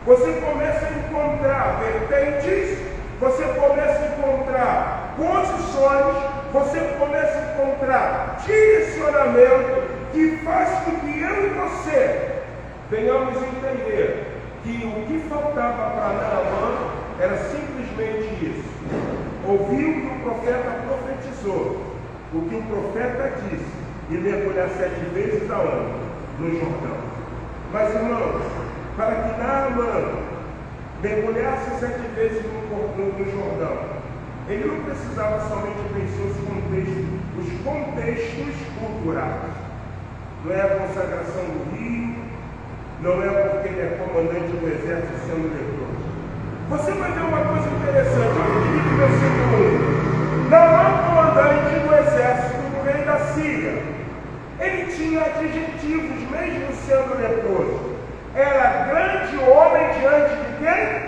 você começa a encontrar vertentes, você começa a encontrar posições, você começa a encontrar direcionamento que faz com que eu e você venhamos entender que o que faltava para Naamã era simplesmente isso. Ouviu o que o profeta profetizou, o que o profeta disse, e mergulhar 7 vezes aonde? No Jordão. Mas irmãos, para que Naamã mergulhasse 7 vezes no Jordão, ele não precisava somente vencer os contextos culturais. Não é a consagração do rio, não é porque ele é comandante do exército sendo leproso. Você vai ver uma coisa interessante, no versículo 1. Naamã, comandante do exército do rei da Síria, ele tinha adjetivos, mesmo sendo leproso. Era grande homem diante de quem?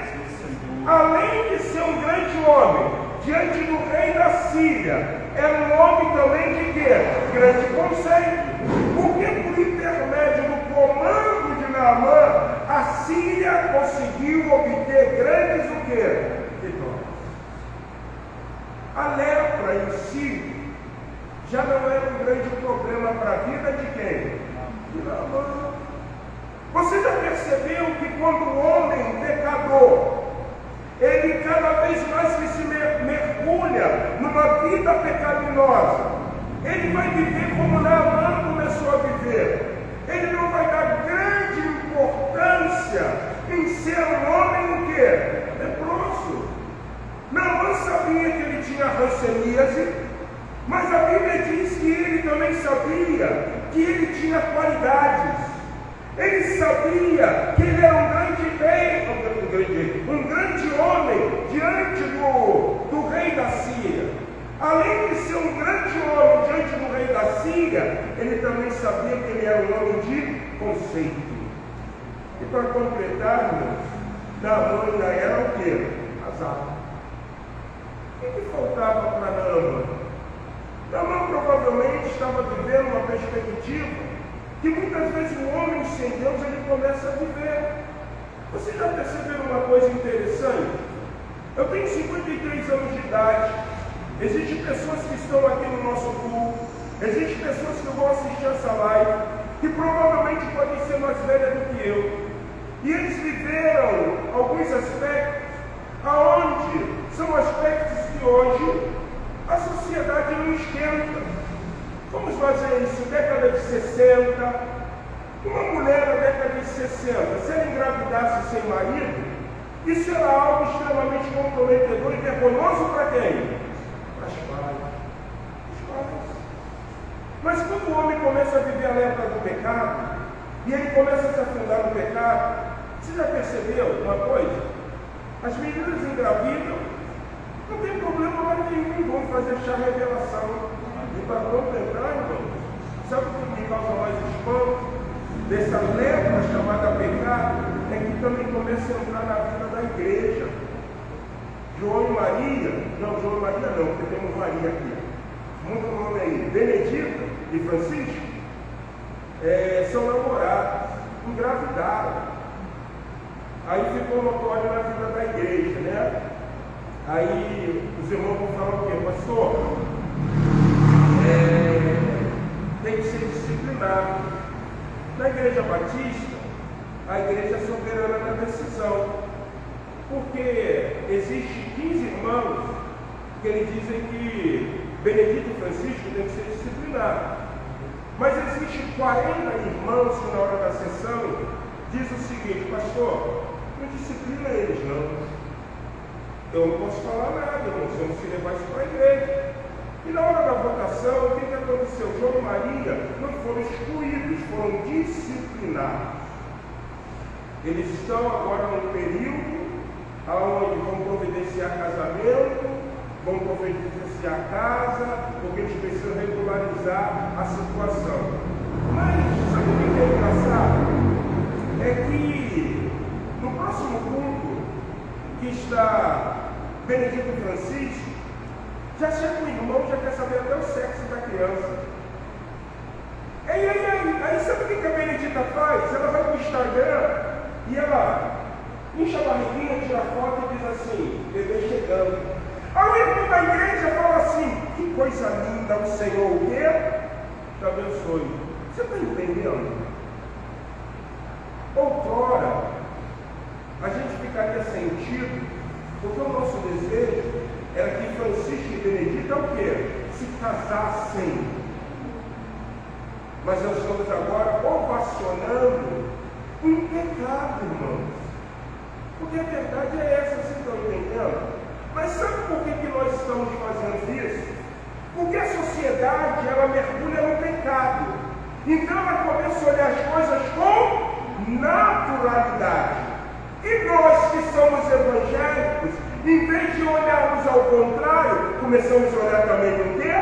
além de ser um grande homem, diante do rei da Síria, era um homem também de quê? Grande conceito. Porque por intermédio do comando de Naamã, a Síria conseguiu obter grandes o quê? Vitórias. A lepra em si já não era um grande problema para a vida de quem? De Naamã. Você já percebeu que quando o homem pecador, ele cada vez mais que se mergulha numa vida pecaminosa, ele vai viver como Naamã começou a viver. Ele não vai dar grande importância em ser um homem o quê? Leproso. Naamã sabia que ele tinha ranceníase, mas a Bíblia diz que ele também sabia que ele tinha qualidades. Ele sabia que ele era um grande rei, um grande homem diante do rei da Síria. Além de ser um grande homem diante do rei da Síria, ele também sabia que ele era um homem de conceito. E para completarmos, Naamã ainda era o quê? Casado. O que faltava para Naamã? Naamã provavelmente estava vivendo uma perspectiva que muitas vezes o homem sem Deus ele começa a viver. Você já percebeu uma coisa interessante? Eu tenho 53 anos de idade. Existem pessoas que estão aqui no nosso culto, existem pessoas que vão assistir essa live, que provavelmente podem ser mais velhas do que eu. E eles viveram alguns aspectos, aonde são aspectos que hoje a sociedade não esquenta. Vamos fazer isso, década de 60, uma mulher na década de 60, se ela engravidasse sem marido, isso era algo extremamente comprometedor e vergonhoso para quem? Para os pais. Mas quando o homem começa a viver a lepra do pecado, e ele começa a se afundar no pecado, você já percebeu uma coisa? As meninas engravidam, não tem problema mais nenhum, vamos fazer chá revelação. E para contemplar, irmãos, sabe o que me causa mais espanto? Dessa lepra chamada pecado, é que também começa a entrar na vida da igreja. João e Maria, porque temos Maria aqui. Muda o nome aí, Benedita e Francisco, são namorados, engravidaram. Aí ficou notório na vida da igreja, né? Aí os irmãos vão falar o quê? Pastor, tem que ser disciplinado. Na igreja batista, a igreja é soberana na decisão, porque existe 15 irmãos que eles dizem que Benedito e Francisco tem que ser disciplinado, mas existem 40 irmãos que na hora da sessão diz o seguinte: pastor, não disciplina eles não, eu não posso falar nada, irmão, se eu não se levar isso para a igreja. E na hora da votação, o que aconteceu? João e Maria não foram excluídos, foram disciplinados. Eles estão agora num período onde vão providenciar casamento, vão providenciar casa, porque eles precisam regularizar a situação. Mas, sabe o que é engraçado? É que no próximo culto, que está Benedito Francisco, já chega o irmão, já quer saber até o sexo da criança. Aí sabe o que a Benedita faz? Ela vai para o Instagram e ela incha a barriguinha, tira foto e diz assim: bebê chegando. Aí o irmão da igreja fala assim: que coisa linda, o Senhor o quê? Te abençoe. Você está entendendo? Outrora, a gente ficaria sentido, porque o nosso desejo era que Francisco e Benedita o quê? Se casassem. Mas nós estamos agora ovacionando um pecado, irmãos. Porque a verdade é essa, vocês estão entendendo? Mas sabe por que nós estamos fazendo isso? Porque a sociedade, ela mergulha no pecado. Então ela começa a olhar as coisas com naturalidade. E nós que somos evangélicos, em vez de olharmos ao contrário, começamos a olhar também no quê?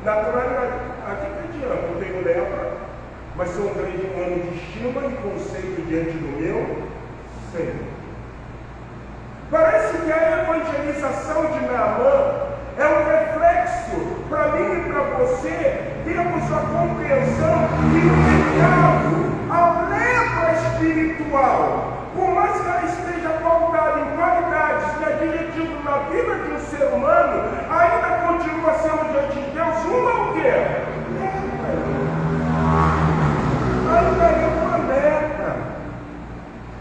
Naturalidade. Aqui que adianta, eu tenho lepra, mas sou um grande homem de estima e conceito diante do meu Senhor. Parece que a evangelização de Naamã é um reflexo para mim e para você termos a compreensão que o pecado, a lepra espiritual, por mais que ela esteja pautada em qualidades e adjetivos na vida de um ser humano, ainda continua sendo diante de Deus uma o quê? Ainda é uma lepra.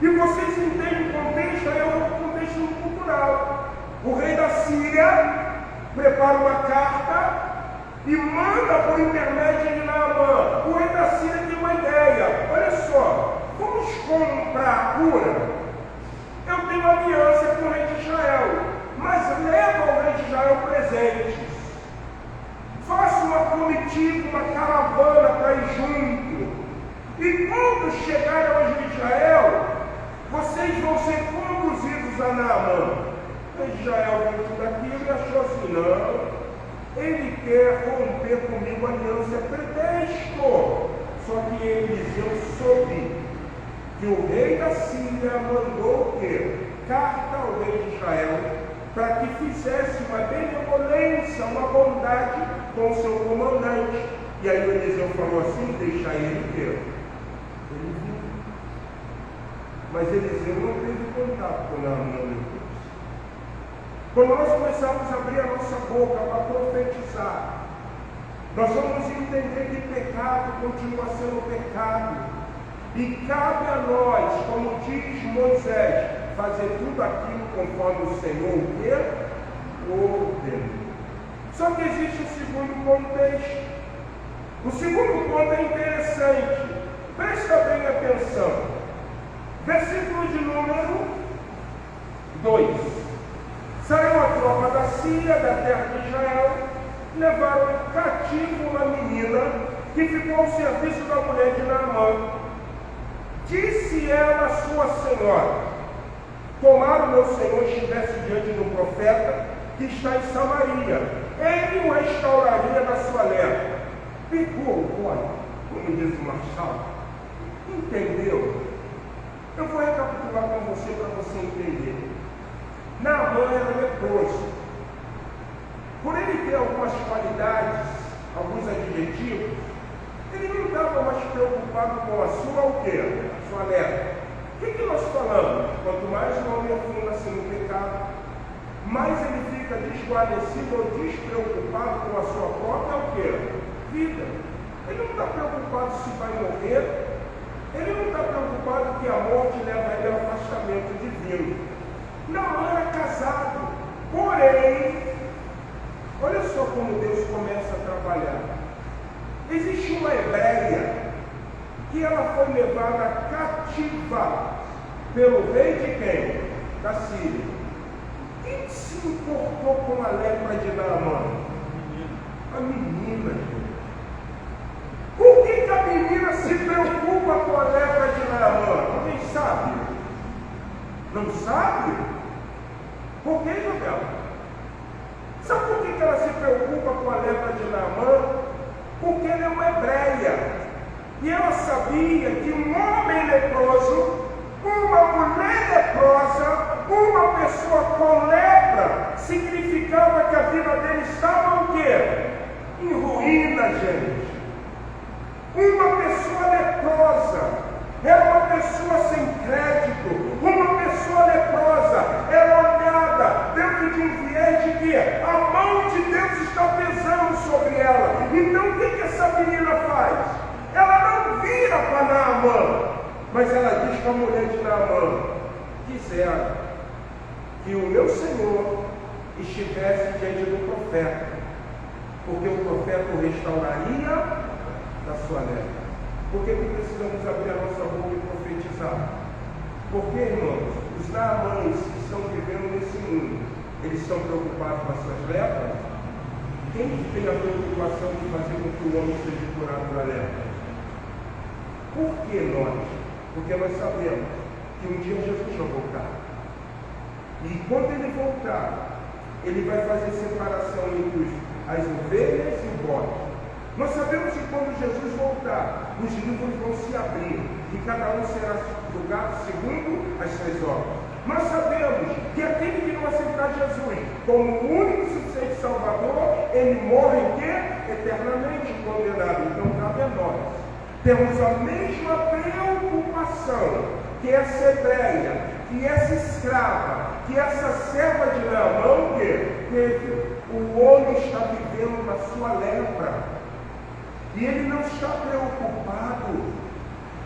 E vocês entendem o contexto? É um contexto cultural. O rei da Síria prepara uma carta e manda por intermédio de Naamã. O rei da Síria tem uma ideia. Olha só, vamos comprar a cura. Eu tenho aliança com o rei de Israel, mas leva ao rei de Israel presentes. Faça uma comitiva, uma caravana para ir junto. E quando chegar ao rei de Israel, vocês vão ser conduzidos a Naamã. O rei de Israel viu tudo aquilo e achou assim: não. Ele quer romper comigo a aliança, é pretexto. Só que Eliseu soube que o rei da Síria mandou o quê? Carta ao rei de Israel para que fizesse uma benevolência, uma bondade com o seu comandante. E aí o Eliseu falou assim: deixa ele ter. Ele viu. Mas Eliseu não teve contato com Naamã. Quando nós começarmos a abrir a nossa boca para profetizar, nós vamos entender que pecado continua sendo pecado. E cabe a nós, como diz Moisés, fazer tudo aquilo conforme o Senhor ordenou. Só que existe um segundo contexto. O segundo ponto é interessante. Presta bem atenção. Versículo de número 2. Saiu a tropa da Síria, da terra de Israel, levaram cativo uma menina que ficou ao serviço da mulher de Naamã. Disse ela à sua senhora: tomara o meu senhor estivesse diante do profeta que está em Samaria, ele o restauraria da sua lepra. Pegou o bode, como diz o Marshall, entendeu? Eu vou recapitular com você para você entender. Naamã era leproso. Por ele ter algumas qualidades, alguns adjetivos, ele não estava mais preocupado com a sua o quê? A sua lepra. O que nós falamos? Quanto mais o homem afunda-se no pecado, mais ele fica desguarnecido ou despreocupado com a sua própria o quê? Vida. Ele não está preocupado se vai morrer, ele não está preocupado que a morte leva ele ao afastamento divino. Naamã era casado, porém, olha só como Deus começa a trabalhar. Existe uma hebreia que ela foi levada cativa pelo rei de quem? Da Síria. Quem se importou com a lepra de Naamã? A menina, gente. Por que a menina se preocupa com a lepra de Naamã? Alguém sabe? Não sabe? Por que, Isabel? Sabe por que ela se preocupa com a lepra de Naamã? Porque ela é uma hebreia. E ela sabia que um homem leproso, uma mulher leprosa, uma pessoa com lepra, significava que a vida dele estava o quê? Em ruína, gente. Uma pessoa leprosa era uma pessoa sem crédito. Uma pessoa leprosa era olhada dentro de um viés de que a mão de Deus está pesando sobre ela. Então o que essa menina faz? Ela não vira para Naamã, mas ela diz para a mulher de Naamã: quiser que o meu Senhor estivesse diante do profeta, porque o profeta o restauraria da sua lepra. Por que precisamos abrir a nossa boca e profetizar? Porque, irmãos, os Naamãs que estão vivendo nesse mundo, eles estão preocupados com as suas lepras? Quem tem a preocupação de fazer com que o homem seja curado da lepra? Por que nós? Porque nós sabemos que um dia Jesus vai voltar. E quando ele voltar, ele vai fazer separação entre as ovelhas e o bode. Nós sabemos que quando Jesus voltar, os livros vão se abrir e cada um será julgado segundo as suas obras. Nós sabemos que aquele que não aceitar Jesus como o único e suficiente Salvador, ele morre em quê? Eternamente condenado. Então cabe a nós. Temos a mesma preocupação que essa hebreia, que essa escrava, que essa serva de Naamã que teve. O homem está vivendo na sua lepra. E ele não está preocupado.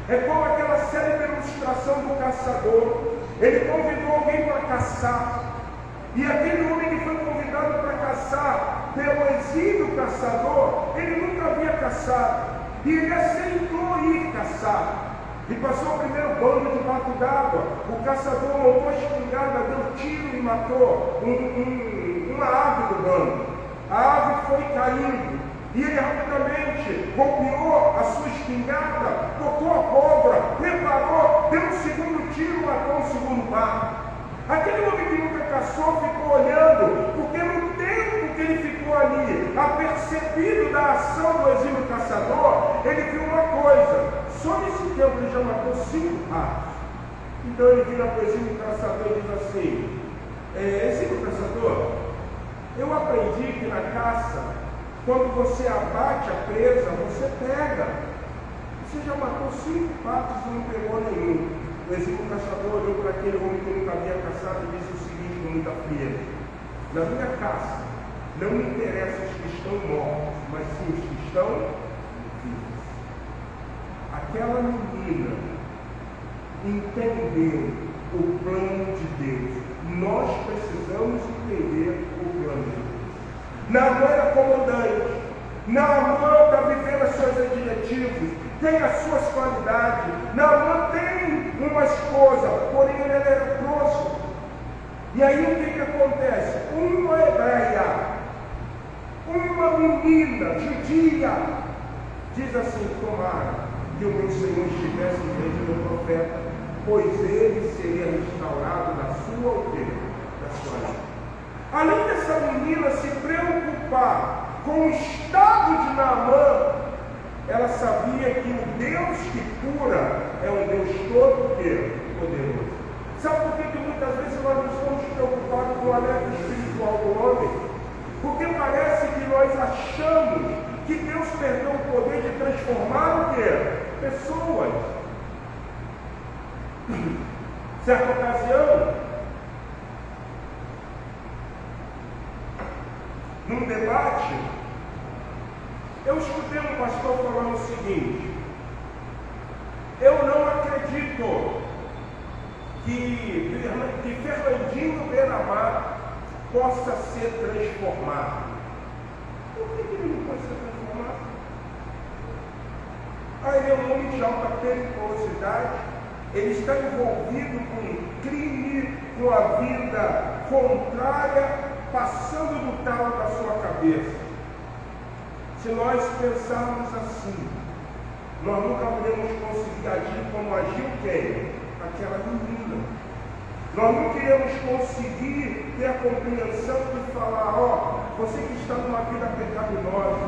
É como aquela célebre ilustração do caçador. Ele convidou alguém para caçar. E aquele homem que foi convidado para caçar pelo exímio caçador, ele nunca havia caçado. E ele aceitou ir caçar. E passou o primeiro bando debaixo d'água. O caçador montou a espingarda, deu tiro e matou uma ave do bando. A ave foi caindo. E ele rapidamente golpeou a sua espingarda, tocou a cobra, preparou, deu um segundo tiro, matou um segundo par. Aquele homem que nunca caçou ficou olhando, porque no tempo que ele ficou ali, apercebido da ação do exímio caçador, ele viu uma coisa: só nesse tempo ele já matou 5 patos. Então ele vira para o exímio caçador e diz assim: exímio caçador, eu aprendi que na caça, quando você abate a presa, você pega. Você já matou 5 patos e não pegou nenhum. O exímio caçador olhou para aquele homem que nunca havia caçado e disse o seguinte com muita frieza: na minha caça, não me interessam os que estão mortos, mas sim os que estão vivos. Aquela menina entendeu o plano de Deus. Nós precisamos entender o plano de Deus. Naamã era comandante. Naamã está vivendo os seus adjetivos, tem as suas qualidades. Naamã tem uma esposa, porém ele era leproso. E aí o que acontece? Uma hebreia, uma menina judia, diz assim: tomara que o meu Senhor estivesse em vez do meu profeta, pois ele seria restaurado da sua aldeia, da sua lei. Além dessa menina se preocupar com o estado de Naamã, ela sabia que o Deus que cura é um Deus todo poderoso. Sabe por que muitas vezes nós não estamos preocupados com o alerta espiritual do homem? Porque parece que nós achamos que Deus perdeu o poder de transformar o quê? Pessoas. Certa ocasião, num debate, eu escutei um pastor falando o seguinte: eu não acredito que Fernandinho Beiramar possa ser transformado. Por que ele não pode ser transformado? Ele é um homem de alta periculosidade, ele está envolvido com crime, com a vida contrária, passando do talo da sua cabeça. Se nós pensarmos assim, nós nunca podemos conseguir agir como agiu quem? Aquela menina. Nós não queremos conseguir ter a compreensão de falar: você que está numa vida pecaminosa,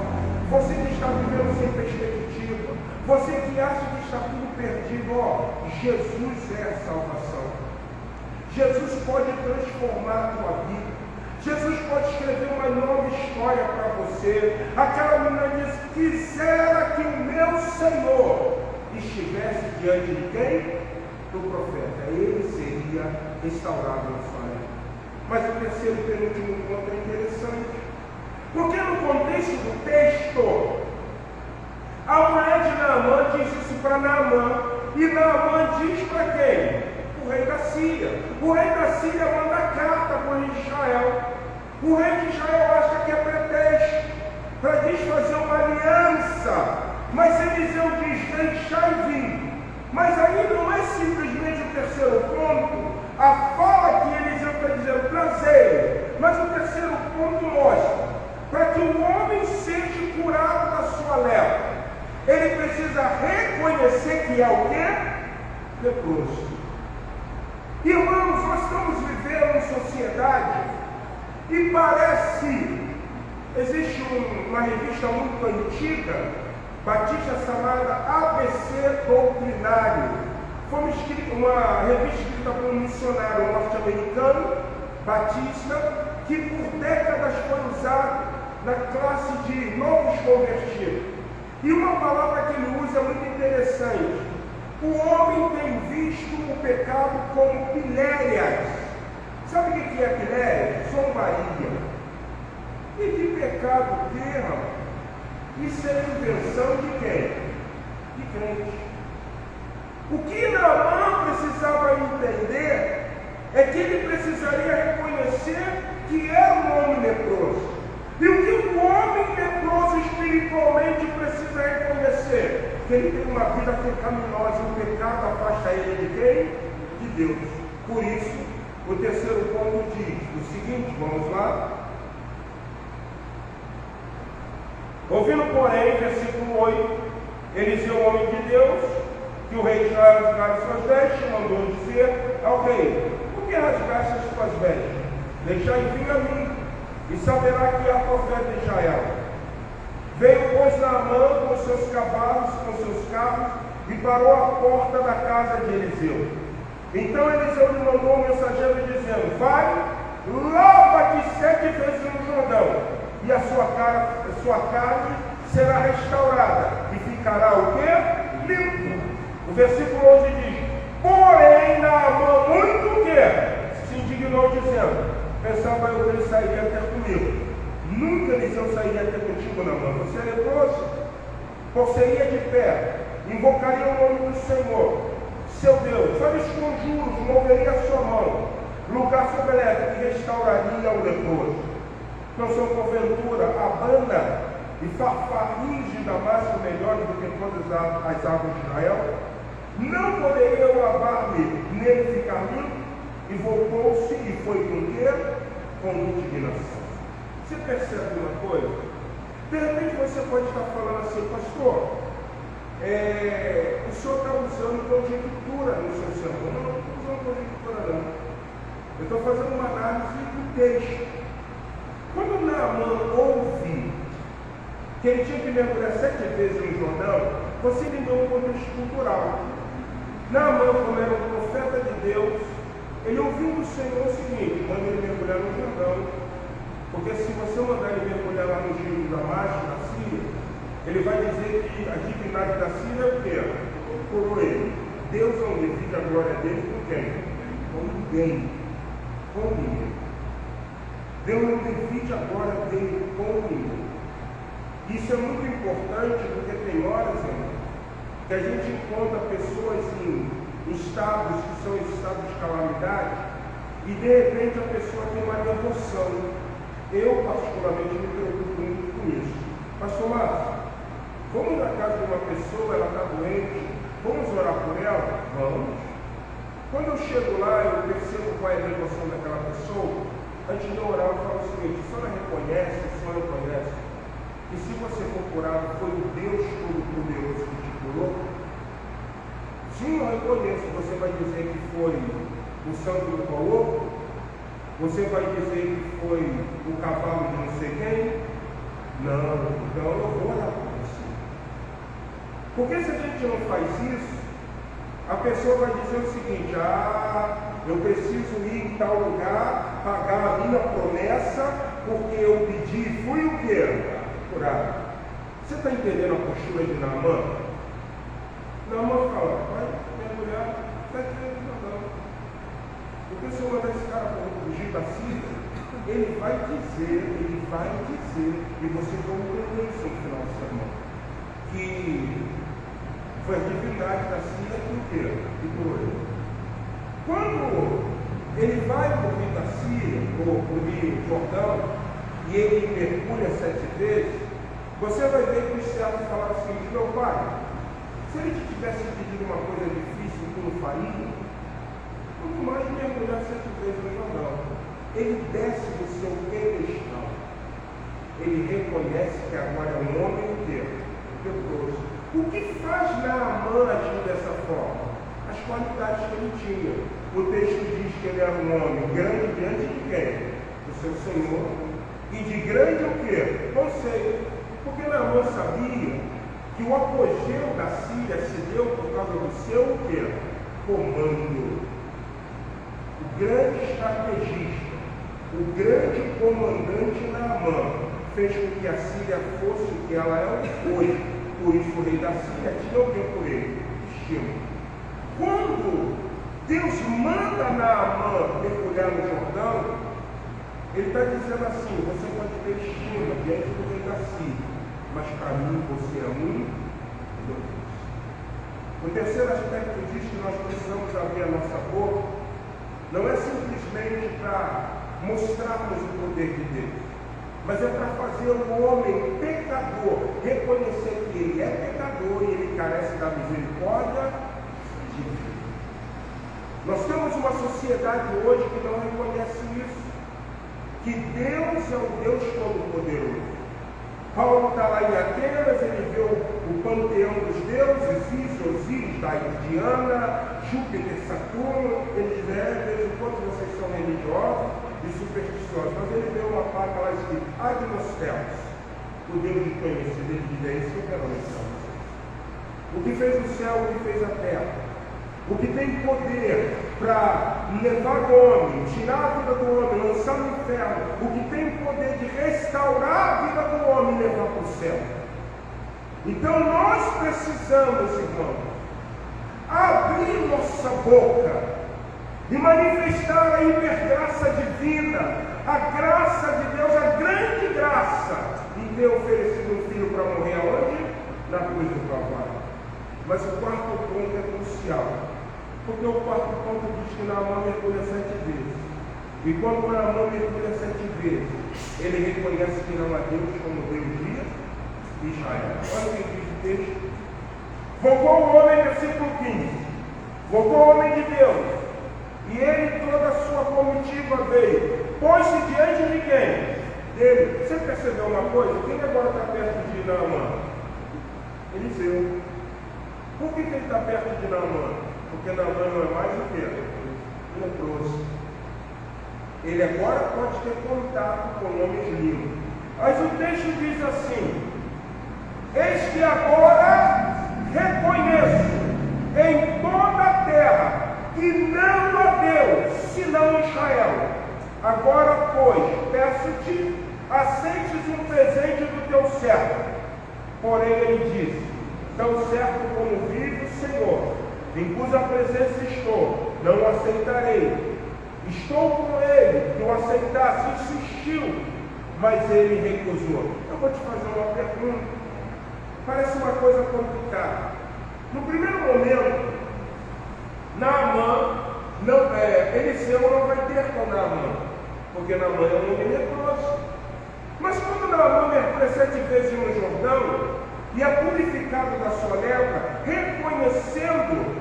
você que está vivendo sem perspectiva, você que acha que está tudo perdido, Jesus é a salvação. Jesus pode transformar a tua vida. Jesus pode escrever uma nova história para você. Aquela menina diz: quisera que o meu Senhor estivesse diante de quem? Do profeta. Ele seria restaurado na sua vida. Mas o terceiro e penúltimo ponto é interessante, porque no contexto do texto, a mulher de Naamã diz isso para Naamã, e Naamã diz para quem? O rei da Síria. O rei da Síria manda carta para o rei de Israel. O rei de Israel acha que é pretexto para desfazer uma aliança, mas Eliseu diz: deixai vir. Mas aí não é simplesmente o terceiro ponto, a fala que Eliseu está dizendo: trazei. Mas o terceiro ponto mostra: para que o homem seja curado da sua lepra, ele precisa reconhecer que é o quê? Leproso. Irmãos, nós estamos vivendo em sociedade e parece, existe uma revista muito antiga, batista, chamada ABC Doutrinário, Foi uma revista escrita por um missionário norte-americano, batista, que por décadas foi usado na classe de novos convertidos. E uma palavra que ele usa é muito interessante. O homem tem visto o pecado como pilérias. Sabe o que é pilérias? Zombaria. E que pecado terra? Isso é invenção de quem? De crente. O que Naamã precisava entender é que ele precisaria reconhecer que era um homem leproso. E o que o homem leproso espiritualmente precisa reconhecer? Que ele tem uma vida pecaminosa, o pecado afasta ele de quem? De Deus. Por isso, o terceiro ponto diz o seguinte, vamos lá. Ouvindo, porém, versículo 8, Eliseu, homem de Deus, que o rei de Israel rasgasse suas vestes, mandou dizer ao rei: por que rasgaste as suas vestes? Deixai vir a mim, e saberá que há profeta em Israel. Veio, pois, Naamã com seus cavalos, com seus carros, e parou à porta da casa de Eliseu. Então Eliseu lhe mandou um mensageiro dizendo: vai, lava-te 7 vezes no Jordão, e a sua carne será restaurada, e ficará o quê? Limpo. O versículo 11 diz: porém Naamã muito o quê? Se indignou dizendo: pensava eu que ele sairia até comigo. Nunca Eliseu sairia até contigo, Naamã. Você é leproso? Você ia de pé, invocaria o nome do Senhor, seu Deus, sob os conjuros, moveria a sua mão, lugar soberano, e restauraria o leproso. Não são porventura Abana e Farfarins de Damasco melhores do que todas as águas de Israel? Não poderia eu lavar-me nele e ficar limpo? E voltou-se e foi com o quê? Com indignação. Você percebe uma coisa? De repente você pode estar falando assim: pastor, o senhor está usando conjectura no seu sermão. Não, não estou usando conjectura não. Eu estou fazendo uma análise do texto. Quando Naamã ouve que ele tinha que mergulhar 7 vezes no Jordão, você entendeu um contexto cultural. Naamã, como era um profeta de Deus, ele ouviu do Senhor o seguinte: manda ele mergulhar no Jordão, porque se você mandar ele mergulhar lá no rio de Damasco, na Síria, ele vai dizer que a divindade da Síria é o quê? Por ele. Deus não divide a glória dele com quem? Com ninguém. Com ninguém. Deus não divide a glória dele com ninguém. Isso é muito importante, porque tem horas, irmão, que a gente encontra pessoas em estados que são estados de calamidade, e de repente a pessoa tem uma devoção. Eu, particularmente, me preocupo muito com isso. Pastor Márcio, vamos na casa de uma pessoa, ela está doente, vamos orar por ela? Vamos. Quando eu chego lá, eu percebo qual é a devoção daquela pessoa. Antes de eu orar, eu falo o seguinte: a senhora reconhece, a senhora reconhece que se você for curado, foi o Deus Todo-Poderoso que te curou? Sim, eu reconheço. Você vai dizer que foi o santo do Paulo? Você vai dizer que foi o cavalo de não sei quem? Não, então eu vou orar por você. Porque se a gente não faz isso, a pessoa vai dizer o seguinte: eu preciso ir em tal lugar, pagar a minha promessa, porque eu pedi, fui o quê? Curado. Você está entendendo a postura de Naamã? Naamã fala: vai mergulhar, está entendendo não. Porque se eu mandar esse cara para fugir da Síria, ele vai dizer, e vocês vão entender isso no final de semana, que foi a divindade da Síria que o quê? Que curou ele. Quando ele vai para o rio da Síria, ou para o rio Jordão, e ele mergulha 7 vezes, você vai ver que os servos falaram assim: meu pai, se ele te tivesse pedido uma coisa difícil, tu não faria? Quanto mais mergulhar 7 vezes no Jordão. Ele desce do seu pedestal. Ele reconhece que agora é um homem inteiro, leproso. O que faz Naamã agir dessa forma? As qualidades que ele tinha. O texto diz que ele era um homem grande diante de quem? Do seu Senhor. E de grande o quê? Conceito. Porque Naamã sabia que o apogeu da Síria se deu por causa do seu o quê? comando. O grande estrategista, o grande comandante Naamã, fez com que a Síria fosse o que ela é hoje. Por isso o rei da Síria tinha alguém por ele, estima. Quando Deus manda Naamã mergulhar no Jordão, ele está dizendo assim: você pode ter estima diante do rei da Síria, mas para mim você é um Deus. O terceiro aspecto disso que nós precisamos abrir a nossa boca não é simplesmente para mostrarmos o poder de Deus, mas é para fazer o homem pecador reconhecer que ele é pecador e ele carece da misericórdia de Deus. Nós temos uma sociedade hoje que não reconhece isso, que Deus é o Deus Todo-Poderoso. Paulo está lá em Atenas, ele vê o panteão dos deuses, Ísis, Osíris, Diana, Júpiter, Saturno. Ele diz: de vez em quando vocês são religiosos e supersticiosos, mas ele vê uma placa lá escrita Agnostelos, o Deus desconhecido. Ele diz: é isso que eu quero mostrar a vocês. O que fez o céu, o que fez a terra, o que tem poder para levar o homem, tirar a vida do homem, lançar no inferno, o que tem poder de restaurar a vida do homem e levar para o céu. Então nós precisamos, irmãos, abrir nossa boca e manifestar a hipergraça divina, a graça de Deus, a grande graça em ter oferecido um filho para morrer aonde? Na cruz do Calvário. Mas o quarto ponto é crucial, porque o quarto ponto diz que Naamã mergulha 7 vezes. E quando Naamã mergulha 7 vezes, ele reconhece que não há Deus como Deus de Israel. Olha o que diz o texto. Voltou o homem, versículo 15. Voltou o homem de Deus, e ele e toda a sua comitiva veio. Pôs-se diante de quem? Dele. Você percebeu uma coisa? Quem agora está perto de Naamã? Eliseu. Por que ele está perto de Naamã? Porque Naamã não é mais o que? Leproso. Ele agora pode ter contato com homens limpos. Mas o texto diz assim: eis que agora reconheço em toda a terra que não há Deus senão Israel. Agora, pois, peço-te, aceites um presente do teu servo. Porém ele disse: tão certo como vive o Senhor, em cuja presença estou, não o aceitarei. Estou com ele, que o aceitasse, insistiu, mas ele recusou. Eu vou te fazer uma pergunta, parece uma coisa complicada. No primeiro momento, Naamã, Eliseu não vai ter com Naamã, porque Naamã é um homem leproso. Mas quando Naamã mergulha 7 vezes no Jordão, e é purificado da sua lepra, reconhecendo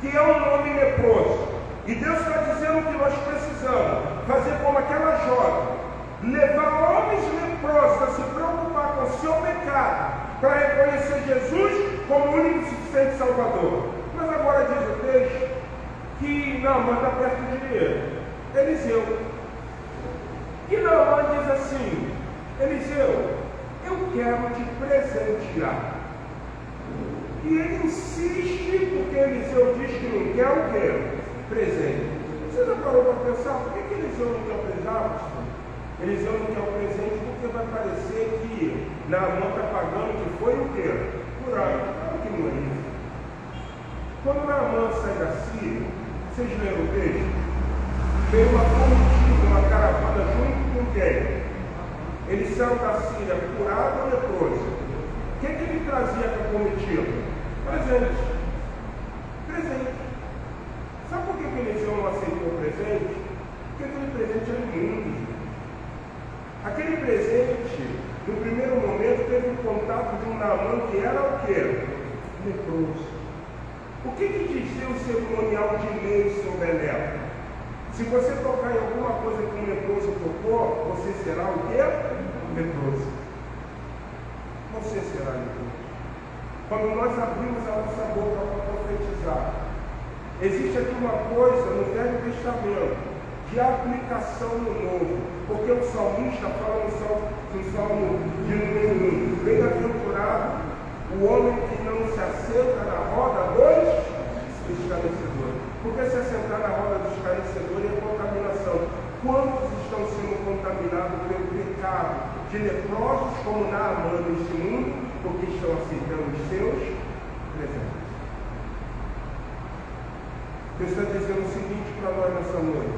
que é um homem leproso. E Deus está dizendo que nós precisamos fazer como aquela jovem, levar homens leprosos a se preocupar com o seu pecado, para reconhecer Jesus como o único e suficiente Salvador. Mas agora diz o texto que Naamã está perto de Eliseu. E Naamã diz assim: Eliseu, eu quero te presentear. E ele insiste, porque Eliseu diz que não quer o quê? Presente. Você já parou para pensar por que Eliseu não quer o presente? Eliseu não quer o presente porque vai parecer que Naamã está pagando que foi o quê? Por ano. Claro que não é isso. Quando Naamã sai da Síria, vocês leram o texto? Veio uma comitiva, uma caravana junto com quem? Ele saiu da Síria curado ou leproso? O que ele trazia para a comitiva? Presente. Presente. Sabe por que Eliseu não aceitou o presente? Porque aquele presente era imundo. Aquele presente, no primeiro momento, teve um contato de um Naamã que era o quê? Leproso. O que dizia o cerimonial de lei sobre a lepra? Se você tocar em alguma coisa que um leproso tocou, você será o quê? Leproso. Você será leproso. Quando nós abrimos a nossa boca para profetizar, existe aqui uma coisa no Velho Testamento de aplicação no Novo, porque o salmista fala no Salmo de número 1: bem-aventurado o homem que não se assenta na roda dos Porque se assentar na roda dos escarnecedores é contaminação. Quantos estão sendo contaminados pelo pecado de leprosos como Naamã neste mundo, porque estão aceitando os seus presentes? Deus está dizendo o seguinte para nós nessa noite: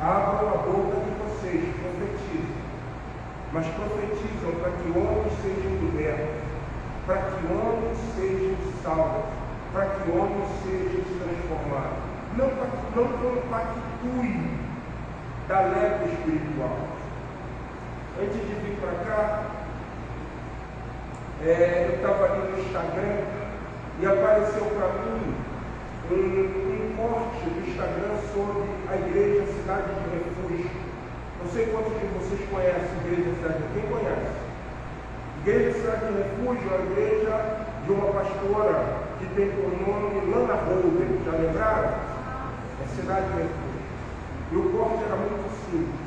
abram a boca de vocês, profetizem, mas profetizam para que homens sejam libertos, para que homens sejam salvos, para que homens sejam transformados. Não compactue da lepra espiritual. Antes de vir para cá, eu estava ali no Instagram e apareceu para mim um corte do Instagram sobre a igreja Cidade de Refúgio. Não sei quantos de vocês conhecem a igreja Cidade de Refúgio. Quem conhece? Igreja Cidade de Refúgio é a igreja de uma pastora que tem por nome Lana Holder. Já lembraram? É Cidade de Refúgio. E o corte era muito simples.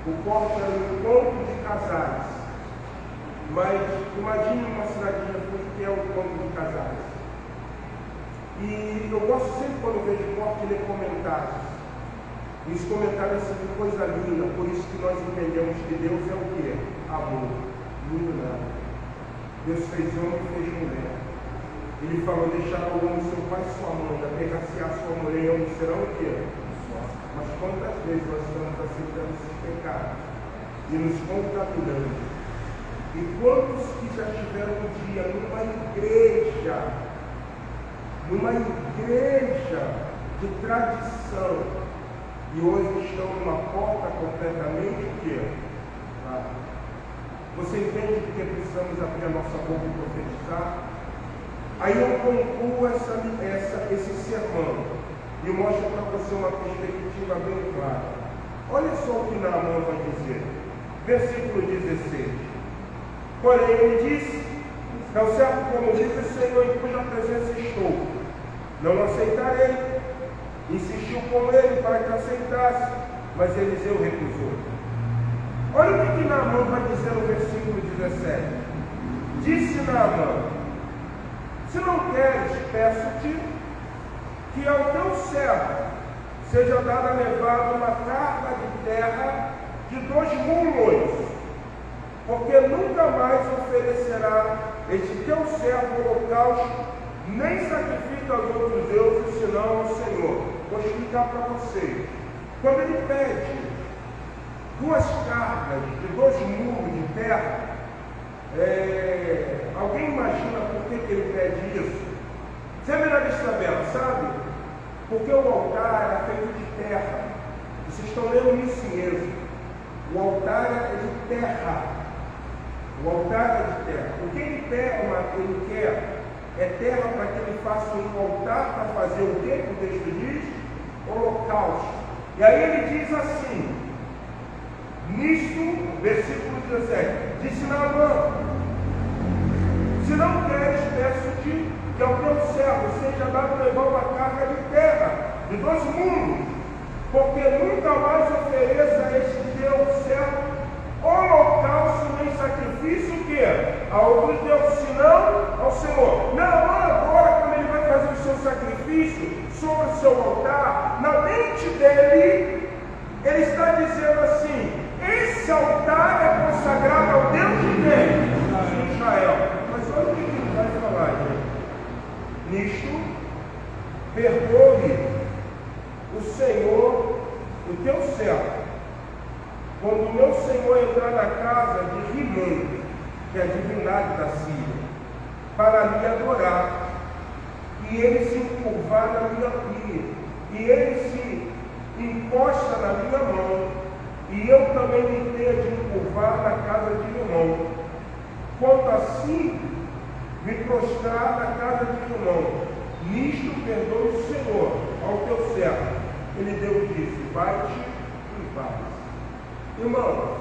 O corte era um encontro de casais. Mas imagine uma cidade de refúgio que é um encontro de casais. E eu gosto sempre, quando eu vejo corte, de ler comentários. E os comentários são de coisa linda. Por isso que nós entendemos que Deus é o quê? Amor. Lindo nada. Deus fez homem e fez mulher. Ele falou: deixará o homem seu pai e sua mãe, apegar-se-á sua mulher e homem serão o quê? Mas quantas vezes nós estamos aceitando esses pecados e nos contaminando? E quantos que já tiveram um dia numa igreja de tradição e hoje estão numa porta completamente o quê? Você entende porque precisamos abrir a nossa boca e profetizar? Aí eu concluo esse sermão e mostro para você uma perspectiva bem clara. Olha só o que Naamã vai dizer. Versículo 16. Porém ele disse: não certo como diz o Senhor, em cuja presença estou, não aceitarei. Insistiu com ele para que aceitasse, mas Eliseu recusou. Olha o que Naamã vai dizer no versículo 17. Disse Naamã: se não queres, peço-te que ao teu servo seja dada levada uma carga de terra de 2 mulos, porque nunca mais oferecerá este teu servo holocausto, nem sacrifica aos outros deuses, senão ao Senhor. Vou explicar para vocês. Quando ele pede 2 cargas de 2 mulos de terra, alguém imagina por que ele pede isso? Seminaristas Isabela, sabe? Porque o altar era feito de terra. Vocês estão lendo isso mesmo. O altar é de terra. O altar é de terra. O que ele quer é terra para que ele faça um altar para fazer o que o texto diz? Holocausto. E aí ele diz assim, nisto, versículo 17, disse Naamã: se não queres, peço-te que ao teu servo seja dado levar uma carga de terra, de 2 mulos, porque nunca mais ofereça a este teu servo holocausto nem sacrifício, o que? A outros deuses, senão ao Senhor. Naamã agora, quando ele vai fazer o seu sacrifício sobre o seu altar, na mente dele, ele está dizendo assim: esse altar é consagrado ao Deus de quem? De Israel. Mas olha o que ele vai falar, gente. Nisto, perdoe o Senhor, o teu servo, quando o meu Senhor entrar na casa de Rimã, que é a divindade da Síria, para lhe adorar, e ele se encurvar na minha pia, e ele se encosta na minha mão, e eu também me tenho de encurvar na casa de Rimã. Quanto assim, me prostrar na casa de Rimã. Nisto perdoe o Senhor ao teu servo. Ele deu e disse: vai-te em paz. Irmão,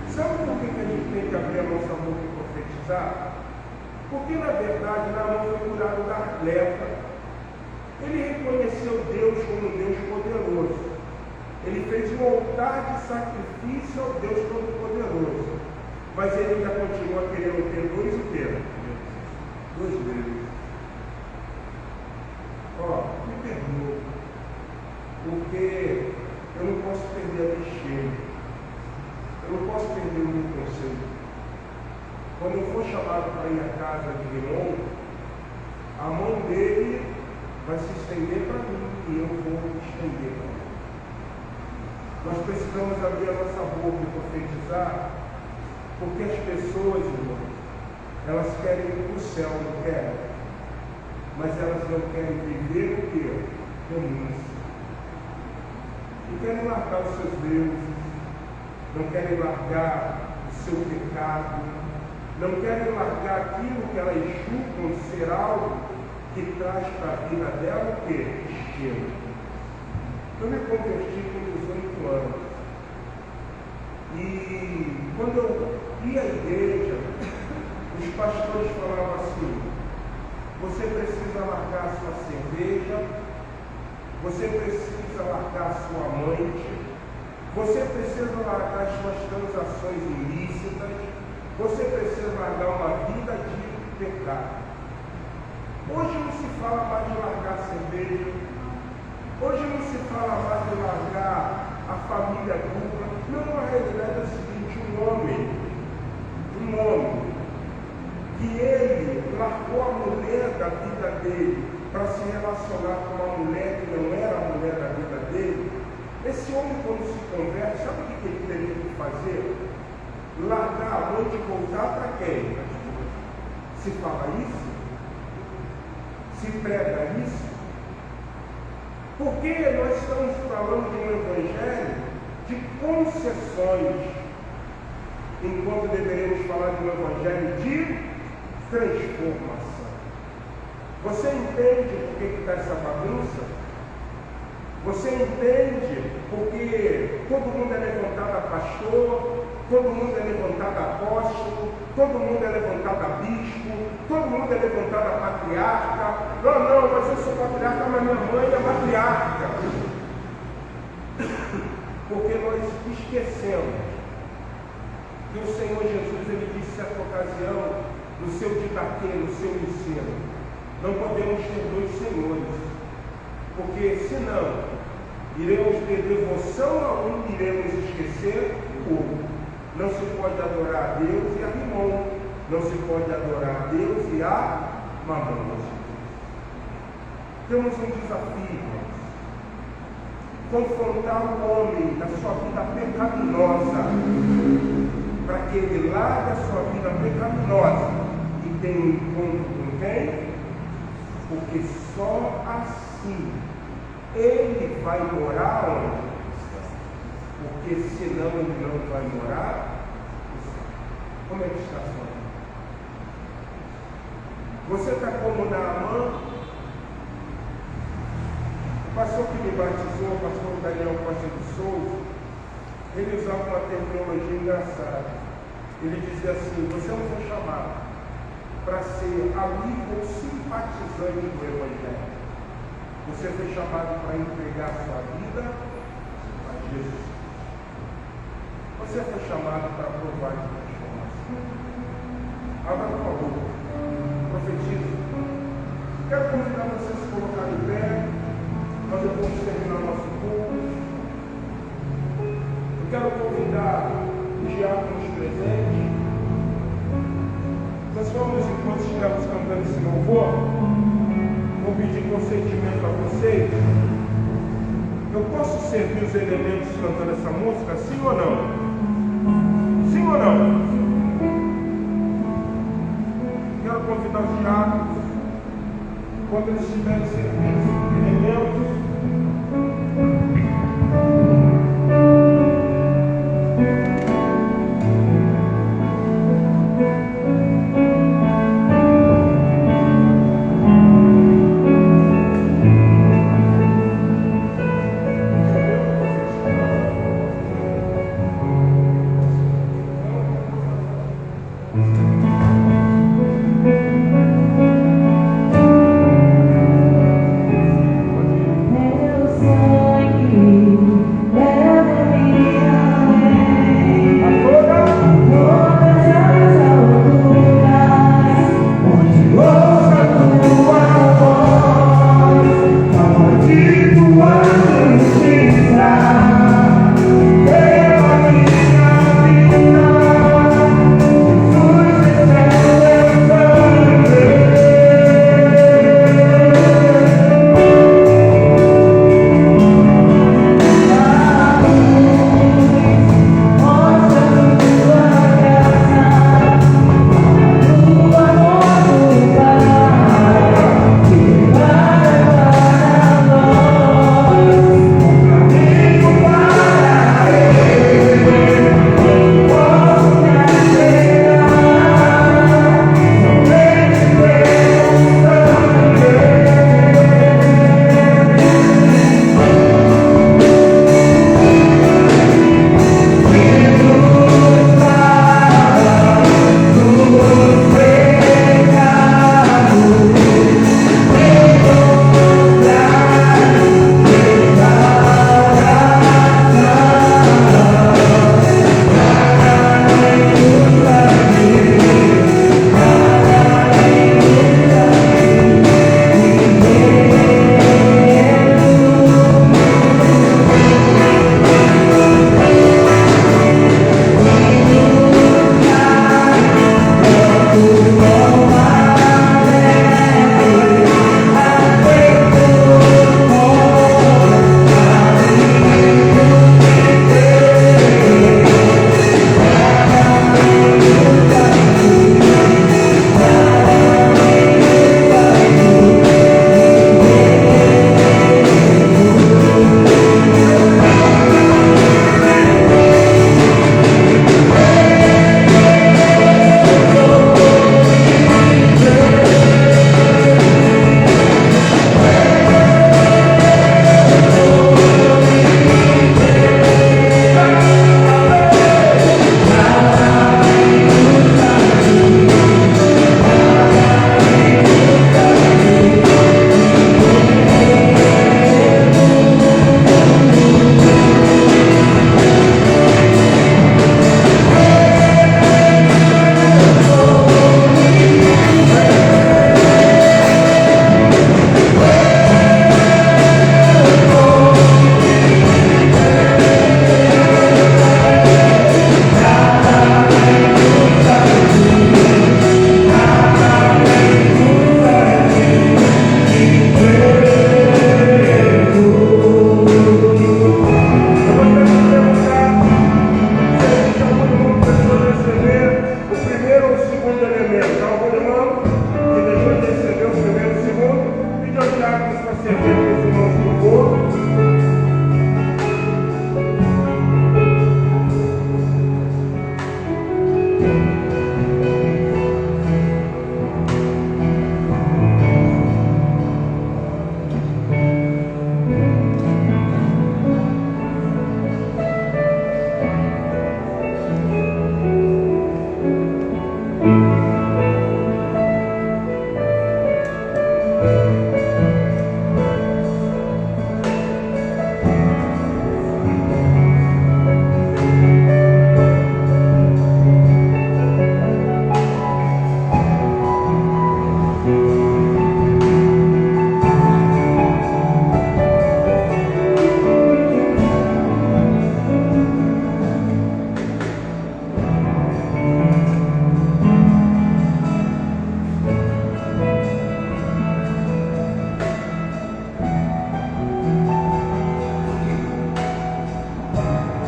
sabe por que a gente tem que abrir a nossa boca e profetizar? Porque na verdade Naamã foi curado da lepra. Ele reconheceu Deus como um Deus poderoso. Ele fez um altar de sacrifício ao Deus Todo-Poderoso. Mas ele ainda continua querendo ter 2 o quê? 2 deuses. Ó, quando eu for chamado para ir à casa de Rimon, a mão dele vai se estender para mim e eu vou estender para ele. Nós precisamos abrir a nossa boca e profetizar, porque as pessoas, irmãos, elas querem ir para o céu, não querem? Mas elas não querem viver o quê? Renúncia. Não querem largar os seus deuses, não querem largar o seu pecado, não querem largar aquilo que elas julgam ser algo que traz para a vida dela o quê? Destino. Eu me converti com 18 anos. E quando eu ia à igreja, os pastores falavam assim: você precisa largar a sua cerveja, você precisa largar a sua amante, você precisa largar as suas transações ilícitas, você precisa largar uma vida de pecado. Hoje não se fala mais de largar a cerveja, hoje não se fala mais de largar a família dupla. Não, a realidade é a seguinte: um homem, que ele largou a mulher da vida dele para se relacionar com uma mulher que não era a mulher da vida dele, esse homem, quando se converte, sabe o que ele teria que fazer? Largar a amante e voltar para quem? Se fala isso? Se prega isso? Porque nós estamos falando de um evangelho de concessões, enquanto deveríamos falar de um evangelho de transformação. Você entende por que está essa bagunça? Você entende porque todo mundo é levantado a pastor, todo mundo é levantado a apóstolo, todo mundo é levantado a bispo, todo mundo é levantado a patriarca. Não, mas eu sou patriarca, mas minha mãe é matriarca. Porque nós esquecemos que o Senhor Jesus, ele disse certa ocasião, no seu didaquê, no seu ensino: não podemos ter dois senhores, porque senão iremos ter devoção a um e iremos esquecer o outro. Não se pode adorar a Deus e a Rimon, não se pode adorar a Deus e a Mamon. Temos um desafio, irmãos: confrontar o homem da sua vida pecaminosa, para que ele largue a sua vida pecaminosa e tenha um encontro com quem? Porque só assim ele vai morar onde? Porque senão ele não vai morar. Como é que está a sua vida? Você está como Naamã? O pastor que me batizou, o pastor Daniel Costa de Souza, ele usava uma terminologia engraçada. Ele dizia assim: você não foi chamado para ser amigo ou simpatizante do Evangelho. Você foi chamado para entregar a sua vida a Jesus. Você foi chamado para provar de transformação. Abra tua boca, profetiza. Quero convidar você a se colocar em pé. Nós vamos terminar o nosso culto. Eu quero convidar os diáconos presentes. Nós vamos, enquanto estivermos cantando esse louvor, vou pedir consentimento a vocês. Eu posso servir os elementos cantando essa música, sim ou não? Sim ou não? Quero convidar os diáconos, quando eles estiverem servindo os elementos, elemento. Há algum irmão que deixou de receber o primeiro e o segundo, pediu aos diáconos para servir os irmãos do povo.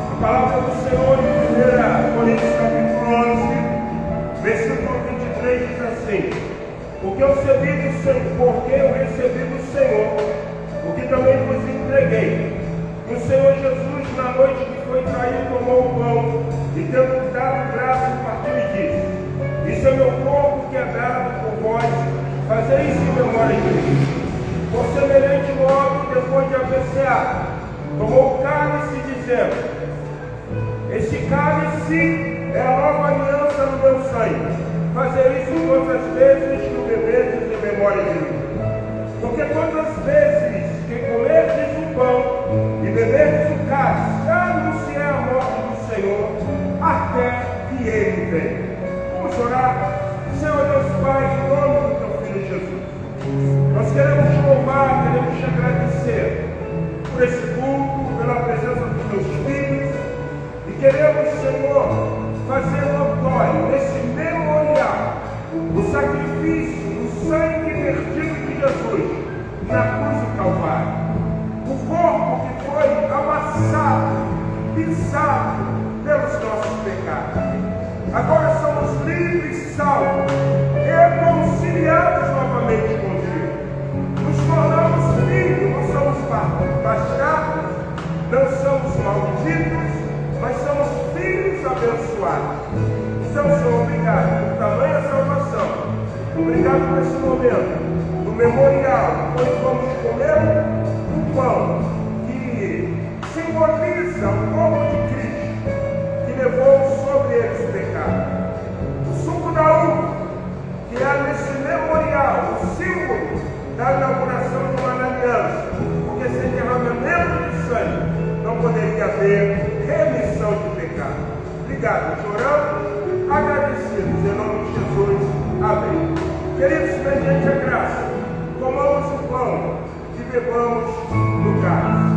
A palavra do Senhor em 1 Coríntios capítulo 11, versículo 23 diz assim: porque eu recebi do Senhor, o que também vos entreguei. O Senhor Jesus, na noite que foi traído, tomou o pão e, tendo dado graças, partiu e disse: isso é meu corpo que é dado por vós, fazei isso em memória de mim. Por semelhante modo, depois de haver ceado, tomou o cálice, dizendo: este cálice é a nova aliança no meu sangue. Fazer isso todas as vezes que o beberdes em memória de mim. Porque todas as vezes que comerdes o pão e beberdes o cálice, anunciai a morte do Senhor até que Ele venha. Vamos orar. Senhor Deus Pai, em nome do Teu Filho Jesus, nós queremos te louvar, queremos te agradecer por esse culto, pela presença dos Teus filhos. E queremos, Senhor, fazer notório nesse memorial o sacrifício do sangue vertido de Jesus na cruz do Calvário. O corpo que foi amassado, pisado pelos nossos pecados. Agora somos livres, salvos, reconciliados novamente contigo. Nos tornamos filhos, não somos bastardos, não somos malditos, mas somos filhos abençoados. Então, Senhor, obrigado por tamanha salvação. Obrigado por esse momento, no memorial, onde vamos comer o pão que simboliza o corpo de Cristo, que levou sobre eles o pecado. O suco da uva, que é nesse memorial, o símbolo da inauguração de uma aliança, porque sem derramamento de sangue não poderia haver remissão de pecado. Obrigado, chorando, agradecidos em nome de Jesus. Amém. Queridos, mediante a graça, tomamos o pão e bebamos do cálice.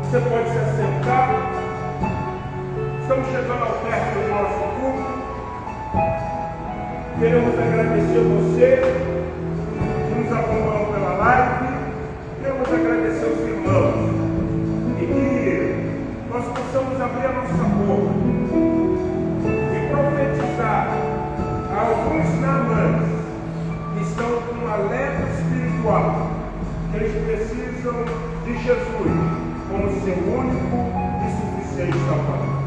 Você pode se assentar. Estamos chegando ao término do nosso culto. Queremos agradecer você que nos acompanhou pela live. Queremos agradecer os irmãos. E que nós possamos abrir a nossa boca e profetizar a alguns Naamãs que estão com uma lepra espiritual, que eles precisam de Jesus como seu único e suficiente salvador.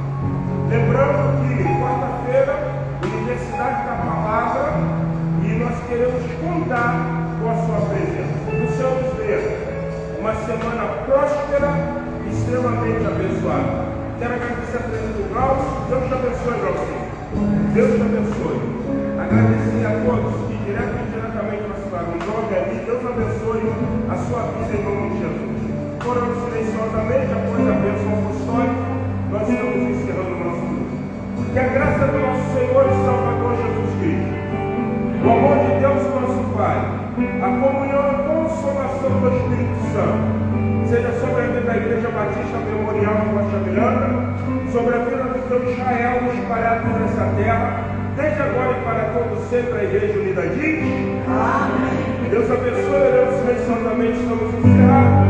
Lembrando que quarta-feira, Universidade da Palavra, e nós queremos contar com a sua presença. Que o Senhor nos dê uma semana próspera e extremamente abençoada. Quero agradecer a presença do Glaucio. Deus te abençoe, Glaucio. Deus te abençoe. Agradecer a todos que direto e indiretamente participaram. Em nome ali, Deus abençoe a sua vida em nome de Jesus. Orando silenciosamente após a bênção apostólica, nós estamos encerrando o nosso culto. Que a graça do nosso Senhor e Salvador Jesus Cristo, o amor de Deus nosso Pai, a comunhão e a consolação do Espírito Santo, seja sobre a vida da Igreja Batista Memorial de Rocha Miranda, sobre a vida do teu Israel espalhado por essa terra, desde agora e para todo sempre a Igreja Unida diz. Amém. Deus abençoe, oramos silenciosamente, estamos encerrados.